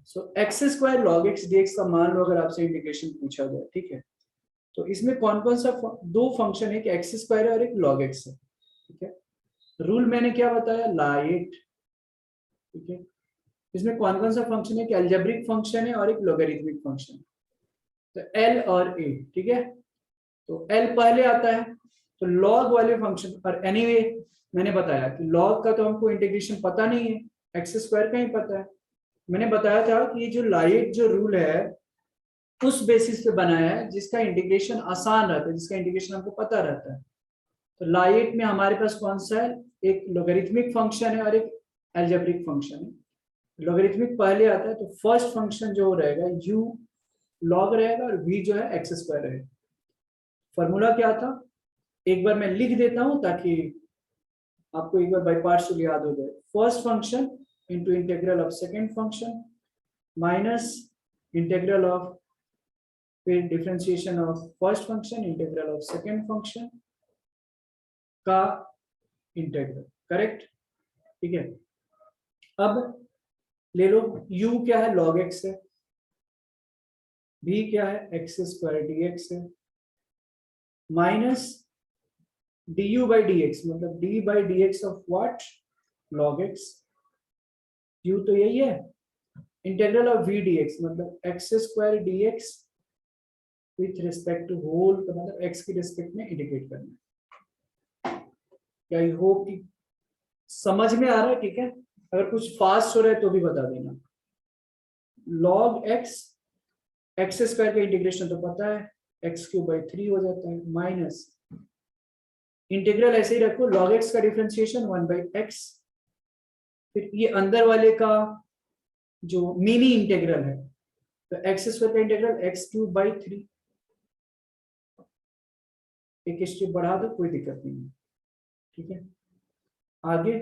So x square log x dx का मान लो अगर आपसे इंटीग्रेशन पूछा जाए, ठीक है, तो इसमें कौन कौन सा दो फंक्शन है, एक एक्स स्क्वायर है और एक लॉग एक्स है, ठीक है। रूल मैंने क्या बताया, लाइट, ठीक है। इसमें कौन कौन सा फंक्शन है, एक अलजेब्रिक फंक्शन है और एक लॉगरिथमिक फंक्शन है, तो एल और ए, ठीक है। तो एल पहले आता है, तो लॉग वाले फंक्शन, और एनीवे मैंने बताया कि लॉग का तो हमको इंटीग्रेशन पता नहीं है, एक्स स्क्वायर का ही पता है। मैंने बताया था कि जो लाइट जो रूल है उस बेसिस पे बनाया है जिसका इंटीग्रेशन आसान रहता है, जिसका इंटीग्रेशन हमको पता रहता है। तो लाइट में हमारे पास कौन सा है, एक लॉगरिथमिक फंक्शन है और एक अलजेब्रिक फंक्शन है। लॉगरिथमिक पहले आता है, तो फर्स्ट फंक्शन जो रहेगा u लॉग रहेगा और v जो है एक्स स्क्वायर रहेगा। फॉर्मूला क्या था, एक बार मैं लिख देता हूं ताकि आपको एक बार बाय पार्ट्स याद हो जाए। First function into integral of second function minus integral of फिर differentiation of first function integral of second function का इंटीग्रल, करेक्ट? ठीक है, अब ले लो u क्या है, log x है, v क्या है, x स्क्वायर dx है, माइनस du by dx, मतलब d by dx of what, log x, u तो यही है, इंटीग्रल ऑफ v dx मतलब x square dx with respect to whole, तो मतलब x की रिस्पेक्ट में इंडिकेट करना है। क्या आई होप कि समझ में आ रहा है? ठीक है, अगर कुछ फास्ट हो रहा है तो भी बता देना। log x, x स्क्वायर का इंटीग्रेशन तो पता है, x क्यूब बाई 3 हो जाता है, माइनस इंटीग्रल ऐसे ही रखो, log x का डिफरेंशिएशन 1 बाई x, फिर ये अंदर वाले का जो मिनी इंटीग्रल है तो x स्क्वायर का इंटीग्रल x क्यूब बाई 3, एक स्टेप बढ़ा दो कोई दिक्कत नहीं है, ठीक है। आगे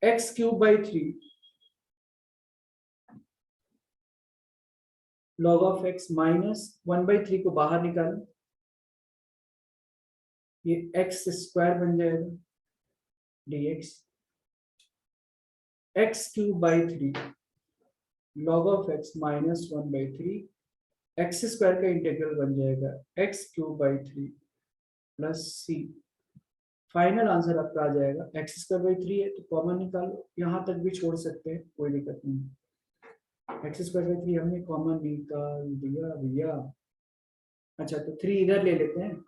x cube by 3 log of x minus 1 by 3 को बाहर निकालो, ये x स्क्वायर बन जाएगा dx, x cube by 3 log of x minus 1 by 3, x square का इंटीग्रल बन जाएगा x cube by 3 plus c। Final answer आपका आ जाएगा x स्क्वायर बाई 3 है तो कॉमन निकालो, यहाँ तक भी छोड़ सकते हैं कोई दिक्कत नहीं। x स्क्वायर बाई 3 हमने कॉमन निकाल दिया भैया। अच्छा तो 3 इधर ले लेते हैं,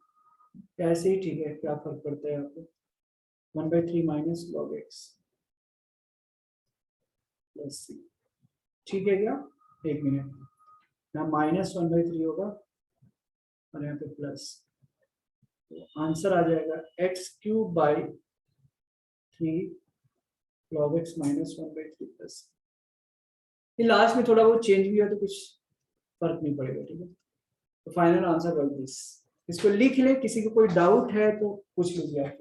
ऐसे ही ठीक है, क्या फर्क पड़ता है आपको, 1 by 3 minus log x plus c, ठीक है क्या? एक मिनट, यहाँ माइनस 1 बाई 3 होगा और यहाँ पे प्लस, तो आंसर आ जाएगा x cube by 3 log x minus 1 by 3 plus, ये लास्ट में थोड़ा बहुत चेंज भी हो तो कुछ फर्क नहीं पड़ेगा, ठीक है। तो फाइनल आंसर वाइज दिस, इसको लिख ले, किसी को कोई डाउट है तो पूछ लीजिए आप।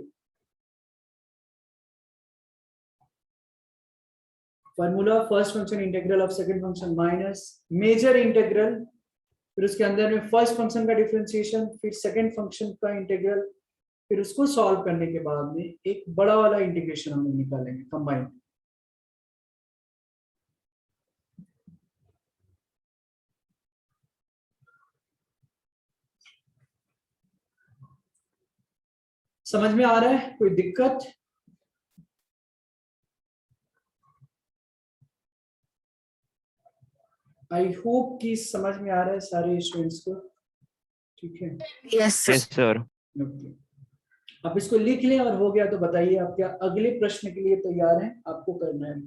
Formula first function integral of second function minus major integral, फिर उसके अंदर में फर्स्ट फंक्शन का डिफरेंशिएशन, फिर सेकंड फंक्शन का इंटीग्रल, फिर उसको सॉल्व करने के बाद में एक बड़ा वाला इंटीग्रेशन हम निकालेंगे कंबाइन। समझ में आ रहा है? कोई दिक्कत? आई होप कि समझ में आ रहा है सारे स्टूडेंट्स को, ठीक है।
Yes sir.
ओके, आप इसको लिख लें और हो गया तो बताइए आप क्या अगले प्रश्न के लिए तैयार हैं, आपको करना है।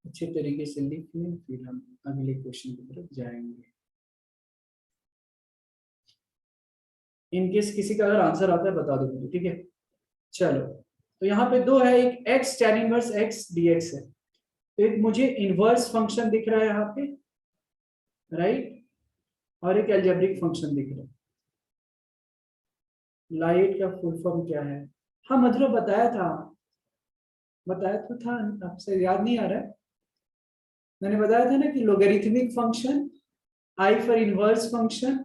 अच्छे तरीके से लिख लें, फिर हम अगले क्वेश्चन की तरफ जाएंगे। इन केस किसी का अगर आंसर आता है बता दो मुझे, ठीक है। चलो, तो यहाँ पे दो है, एक x tan inverse x dx है, तो एक मुझे इनवर्स फंक्शन दिख रहा है यहाँ पे, राइट, और एक अलजेब्रिक फंक्शन दिख रहा है। लाइट का फुल फॉर्म क्या है? हाँ मतलब बताया तो था, आपसे याद नहीं आ रहा है? मैंने बताया था ना कि logarithmic function, I for inverse function,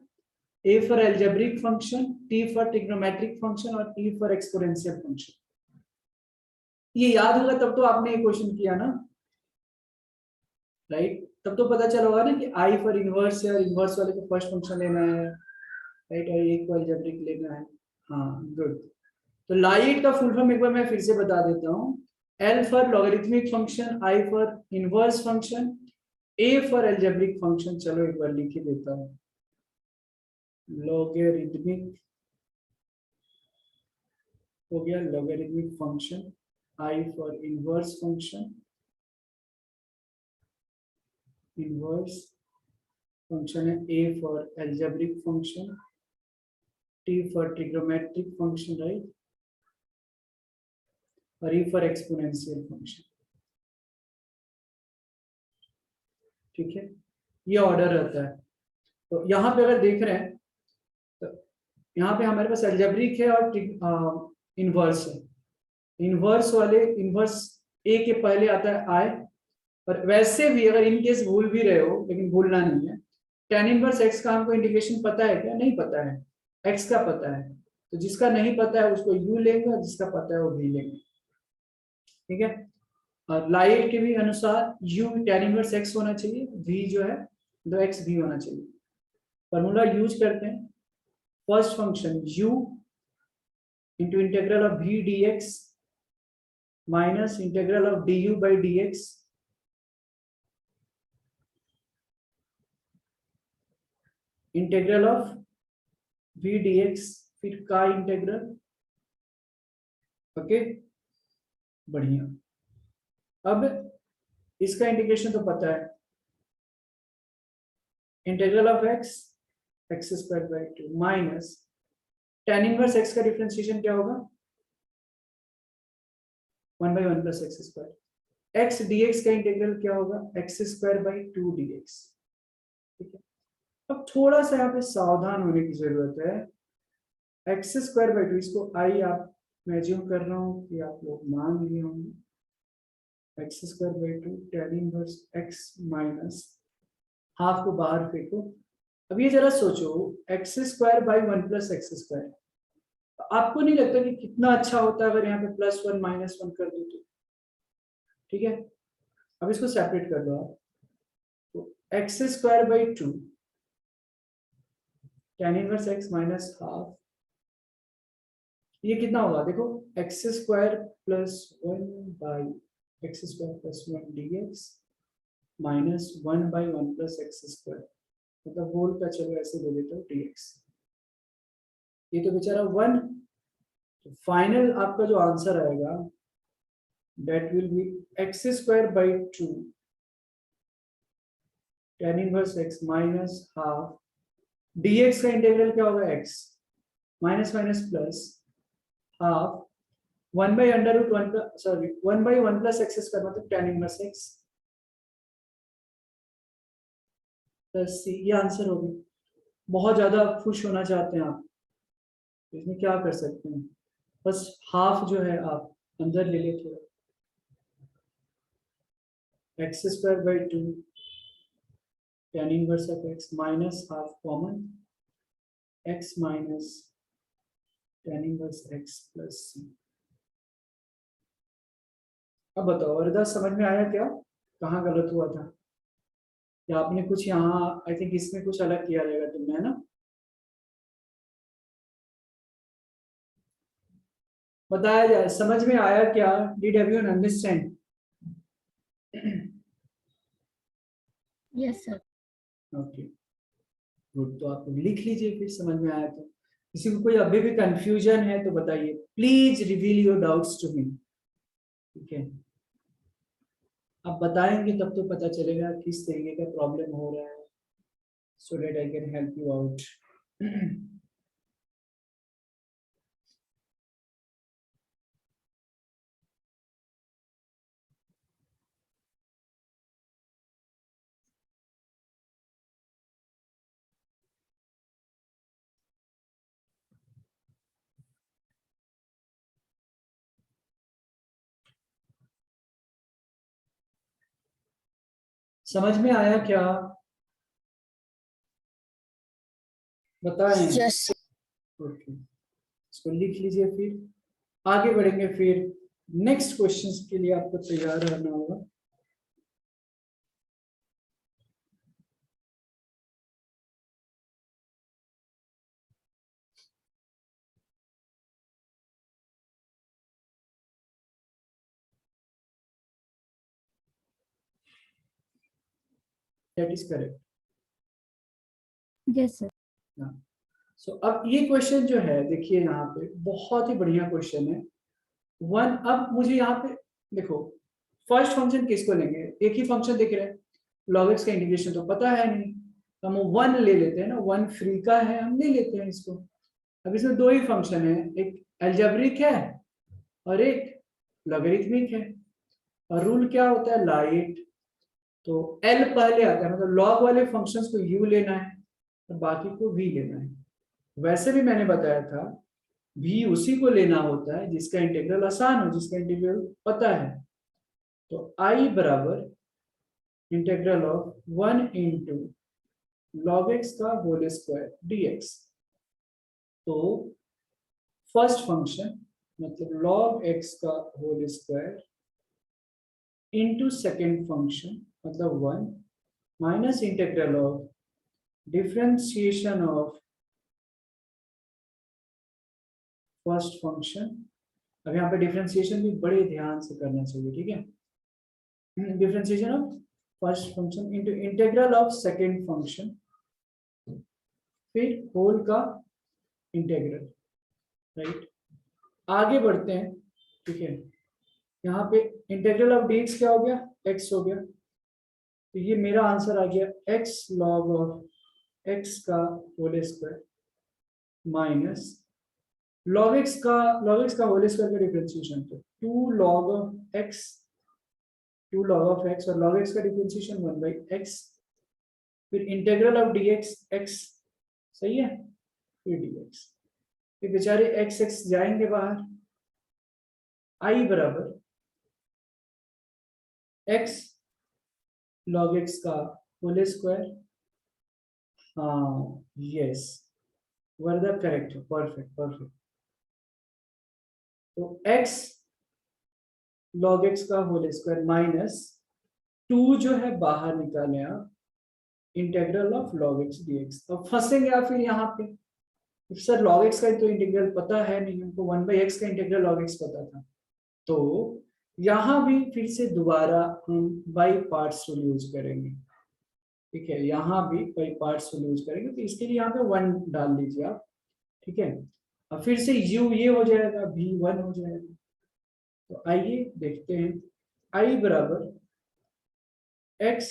A for algebraic function, T for trigonometric function और T फॉर एक्सपोनेंशियल फंक्शन। ये याद होगा तब तो आपने एक क्वेश्चन किया ना, राइट, तब तो पता चला होगा ना कि I फॉर इनवर्स है और इनवर्स वाले को फर्स्ट फंक्शन लेना है, राइट, और एक को अलजेब्रिक लेना है। हाँ गुड। तो लाइट का फुल फॉर्म एक बार मैं फिर से बता देता हूँ, L for logarithmic function, I for inverse function, A for algebraic function. चलो एक बार लिख ही देता हूँ, लॉगरिथमिक हो गया, logarithmic function, I for inverse function, inverse function है, A for algebraic function, T for trigonometric function, right, और E फॉर एक्सपोनेंशियल फंक्शन। ठीक है, ये ऑर्डर रहता है। तो यहाँ पे अगर देख रहे हैं तो यहाँ पे हमारे पास एल्जेब्रिक है और इनवर्स है। इनवर्स वाले, इनवर्स ए के पहले आता है आई, और वैसे भी अगर इन केस भूल भी रहे हो, लेकिन भूलना नहीं है, tan इनवर्स x का हमको इंटीग्रेशन पता है क्या? नहीं पता है। x का पता है, तो जिसका नहीं पता है उसको u लेंगे और जिसका पता है वो v लेंगे। ठीक है, और लाइट के भी अनुसार u tan इनवर्स x होना चाहिए, v जो है 2x v होना चाहिए। फॉर्मूला यूज करते हैं, first function u into integral of v dx minus integral of du by dx integral of v dx, फिर का इंटीग्रल। ओके, बढ़िया। अब इसका इंटीग्रेशन तो पता है, integral of x x square by 2 minus tan inverse x का differentiation क्या होगा? 1 by 1 plus x square. x dx का इंटीग्रल क्या होगा? x square by 2 dx। ठीक है, अब थोड़ा सा यहाँ पे सावधान होने की जरूरत है। एक्स स्क्वायर बाई 2, इसको आई आप, मैं एज्यूम कर रहा हूँ कि आप लोग मान लिए होंगे। X square by 2 tan inverse x minus half को बाहर फेंको। अब ये जरा सोचो, x square by 1 plus x square, आपको नहीं लगता कि कितना अच्छा होता है अगर यहाँ पे +1 -1 कर दो तो? ठीक है, अब इसको सेपरेट कर दो आप, तो x square by 2 tan inverse x minus half, ये कितना होगा? देखो, x square plus 1 by x square plus 1 dx minus 1 by 1 plus x square, मतलब होल का, चलो ऐसे ले लेता हूँ, dx। ये तो बेचारा 1, तो फाइनल आपका जो आंसर आएगा that will be x square by 2 tan inverse x minus half dx का इंटीग्रल क्या होगा? x minus minus plus half 1 by under root 1 sorry 1 by 1 plus x square, मतलब tan inverse x plus c, ये answer होगी। बहुत ज्यादा खुश होना चाहते हैं आप, इसमें क्या कर सकते हैं, बस हाफ जो है आप अंदर ले ले थोड़ा, x square by 2 tan inverse of x minus half common x minus tan inverse x plus c। अब बताओ वरदा, समझ में आया क्या? कहाँ गलत हुआ था? या आपने कुछ यहाँ, आई थिंक इसमें कुछ अलग किया रहेगा तुमने, है ना? बताया जाए, समझ में आया क्या? Did everyone understand?
Yes sir.
Okay good, तो आप लिख लीजिए फिर समझ में आया तो। किसी को कोई अभी भी कंफ्यूजन है तो बताइए, please reveal your doubts to me. ठीक है, आप बताएंगे तब तो पता चलेगा किस तरीके का प्रॉब्लम हो रहा है, so that I can help you out. समझ में आया क्या? बताएं।
यस
ओके, इसको लिख लीजिए, फिर आगे बढ़ेंगे। फिर नेक्स्ट क्वेश्चंस के लिए आपको तैयार रहना होगा। That is correct.
Yes sir.
So अब ये क्वेश्चन जो है, देखिए यहाँ पे बहुत ही बढ़िया क्वेश्चन है। वन, अब मुझे यहाँ पे देखो, फर्स्ट फंक्शन किसको लेंगे? एक ही फंक्शन दिख रहा है, log x का इंटीग्रेशन तो पता है नहीं, तो हम 1 ले लेते हैं ना, 1 फ्री का है, हम ले लेते हैं इसको। अब इसमें दो ही फंक्शन है, एक अलजेब्रिक है और एक लॉगरिथमिक है, और रूल क्या होता है, लाइट। तो एल पहले आता है, मतलब लॉग वाले फंक्शंस को यू लेना है और बाकी को वी लेना है। वैसे भी मैंने बताया था भी उसी को लेना होता है जिसका इंटीग्रल आसान हो, जिसका इंटीग्रल पता है। तो आई बराबर integral of 1 into log x का होल स्क्वायर डीएक्स। तो फर्स्ट फंक्शन मतलब log x का whole square into second function मतलब 1 minus integral of differentiation of first function. अब यहाँ पे डिफरेंशिएशन भी बड़े ध्यान से करना चाहिए, ठीक है। Differentiation of first function into integral of second function, फिर होल का इंटीग्रल, राइट। आगे बढ़ते हैं, ठीक है। यहाँ पे इंटीग्रल ऑफ dx क्या हो गया, x हो गया। तो ये मेरा आंसर आ गया x log ऑफ x का whole square minus log x का होल स्क्वायर का डिफरेंशिएशन, तो 2 log ऑफ x और log x का डिफरेंशिएशन 1/x, फिर इंटीग्रल ऑफ dx x, सही है, फिर dx। फिर बेचारे x जाएंगे बाहर, i बराबर x log x का होल स्क्वायर, हाँ यस वर्दा करेक्ट, परफेक्ट। तो x log x का होल स्क्वायर माइनस 2 जो है बाहर निकाले आप, integral of log x dx। अब फंसेंगे आप फिर यहाँ पे, सर log x का तो इंटीग्रल पता है नहीं, हमको 1/x का इंटीग्रल log x पता था। तो यहाँ भी फिर से दोबारा हम बाई पार्ट्स रूल यूज करेंगे, ठीक है। यहाँ भी बाई पार्ट्स रूल यूज करेंगे, तो इसके लिए यहाँ पे 1 डाल दीजिए आप, ठीक है। अब फिर से u ये हो जाएगा, v 1 हो जाएगा। तो आइए देखते हैं, i बराबर x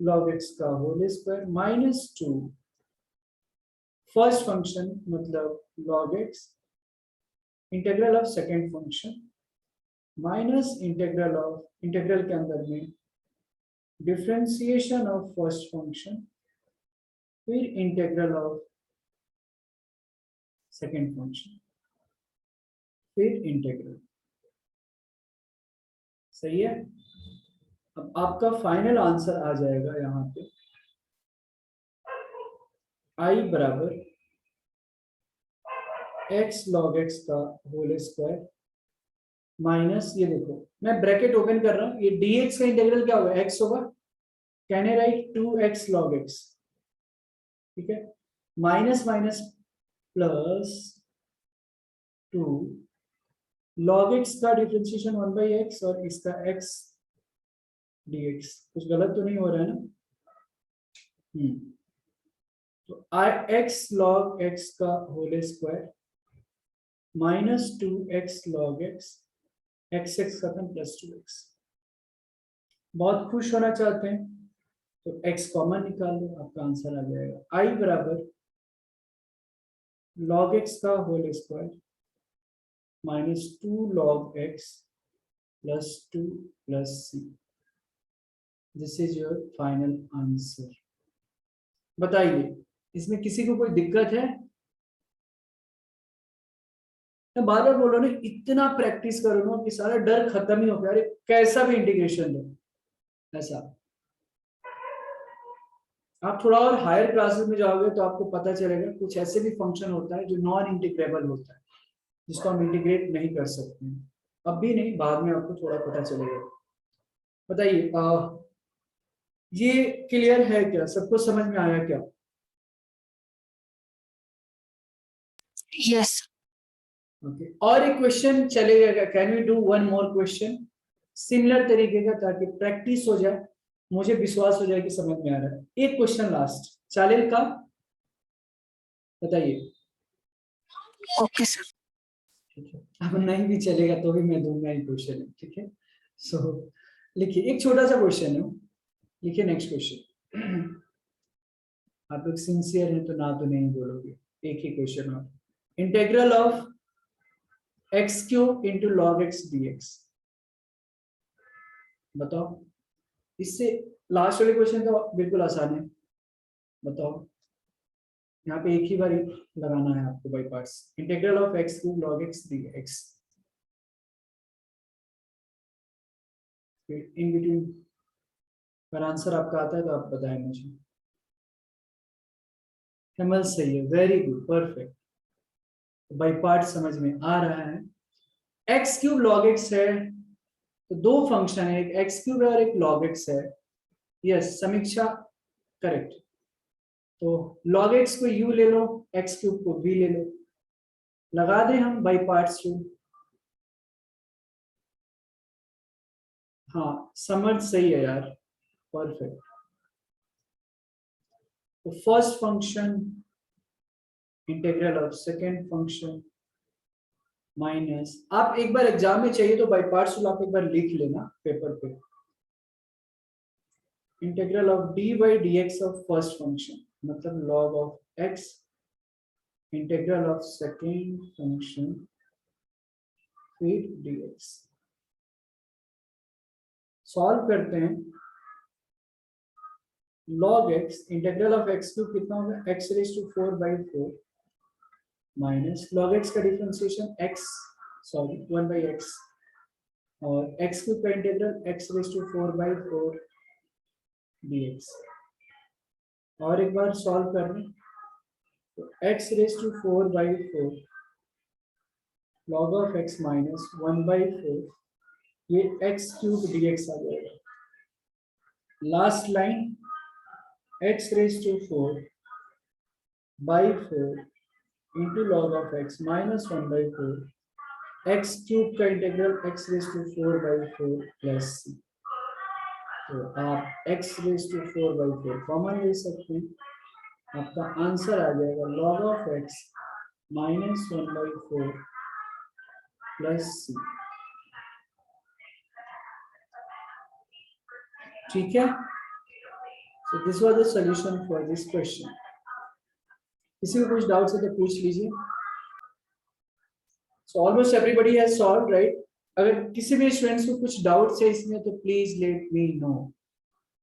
log x का whole square minus 2 first function मतलब log x, integral of second function minus integral के अंदर में डिफरेंशिएशन ऑफ फर्स्ट फंक्शन, फिर इंटीग्रल ऑफ सेकेंड फंक्शन, फिर इंटीग्रल, सही है। अब आपका फाइनल आंसर आ जाएगा यहाँ पे i बराबर x log x का होल स्क्वायर माइनस, ये देखो मैं ब्रैकेट ओपन कर रहा हूँ, ये dx का इंटीग्रल क्या होगा, x होगा, can I right 2x log x, ठीक है, minus minus plus 2 log x का डिफरेंशिएशन 1/x और इसका x dx। कुछ गलत तो नहीं हो रहा है ना। तो x log x का whole square minus 2x log x, x खत्म प्लस 2x। बहुत खुश होना चाहते हैं तो x कॉमन निकाल लो, आपका आंसर आ जाएगा i बराबर log x का whole square minus 2 log x plus 2 plus c। This is your final answer. बताइए इसमें किसी को कोई दिक्कत है? मैं बार बार बोल रहा हूँ ना, इतना प्रैक्टिस करो ना कि सारा डर खत्म ही हो गया, अरे कैसा भी इंटीग्रेशन दो ऐसा। आप थोड़ा और हायर क्लासेस में जाओगे तो आपको पता चलेगा कुछ ऐसे भी फंक्शन होता है जो नॉन इंटीग्रेबल होता है, जिसको हम इंटीग्रेट नहीं कर सकते हैं। अब भी नहीं, बाद में आपको थोड़ा पता चलेगा। बताइए ये क्लियर है क्या, सबको समझ में आया क्या?
यस।
ओके, और एक क्वेश्चन चलेगा क्या? Can we do one more question similar तरीके का, ताकि प्रैक्टिस हो जाए, मुझे विश्वास हो जाए कि समझ में आ रहा है। एक क्वेश्चन लास्ट चालेल का, बताइए।
Okay sir.
ठीक है, अब नहीं भी चलेगा तो भी मैं दूंगा एक क्वेश्चन, ठीक है। सो लिखिए, एक छोटा सा क्वेश्चन है, लिखिए नेक्स्ट क्वेश्चन। आप लोग सिंसियर हैं तो ना तो नहीं बोलोगे। एक ही क्वेश्चन और, integral of x cube into log x dx, बताओ। इससे लास्ट वाले क्वेश्चन तो बिल्कुल आसान है, बताओ। यहाँ पे एक ही बार लगाना है आपको by parts, integral of x cube log x dx, in between. अगर आंसर आपका आता है तो आप बताएं मुझे। हेमल सही है, very good, perfect. By part समझ में आ रहा है। एक्स क्यूब लॉग एक्स है तो दो फंक्शन है, एक एक्स क्यूब है और एक लॉग एक्स है। यस समीक्षा, करेक्ट। तो log x को u ले लो, x क्यूब को v ले लो, लगा दें हम बाई पार्ट्स रूल। हाँ समझ सही है यार, परफेक्ट। तो first function integral of second function minus, आप एक बार एग्जाम में चाहिए तो बाई पार्ट्स रूल आप एक बार लिख लेना पेपर पे। Integral of d by D x of first function, मतलब log of x integral of second function फिर dx। सॉल्व करते हैं। log x integral of x cube कितना होगा, x raise to 4/4 minus log x का differentiation x, sorry 1/x, और x cube का integral x raise to 4/4 dx। और एक बार सॉल्व करने, तो x raise to 4/4 log of x minus 1/4, ये x क्यूब dx आ जाएगा। Last line x raise to 4/4 into log of x minus 1/4, x cube का integral x raise to 4/4 plus c। तो आप x रेज टू 4/4 कॉमन ले सकते हैं, आपका आंसर आ जाएगा log of x minus 1/4 plus c। ठीक है, so this was the solution for this question। किसी को कुछ डाउट है तो पूछ लीजिए। So almost everybody has solved, right? अगर किसी भी स्टूडेंट्स को कुछ डाउट है इसमें तो प्लीज लेट मी नो।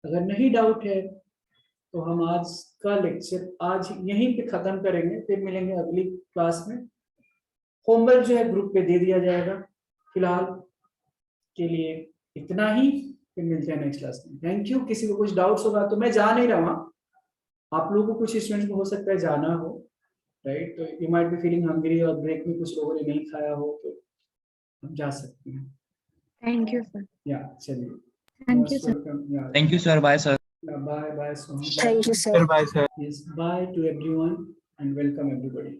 अगर नहीं डाउट है तो हम आज का लेक्चर आज यहीं पे खत्म करेंगे, फिर मिलेंगे अगली क्लास में। होमवर्क जो है ग्रुप पे दे दिया जाएगा। फिलहाल के लिए इतना ही, फिर मिलते हैं नेक्स्ट क्लास में। Thank you. किसी को कुछ डाउट्स होगा तो मैं जा नहीं रहा, आप लोगों को कुछ स्टूडेंट्स को हो सकता है जाना हो, राइट? तो you might be feeling hungry और ब्रेक में कुछ लोगों ने नहीं खाया हो तो हम जा सकते हैं।
Thank you sir.
या चलिए,
thank you sir.
Welcome.
Thank you sir, bye sir.
Bye bye Sohan.
Thank you, sir.
Bye sir.
Yes, bye to everyone and welcome everybody.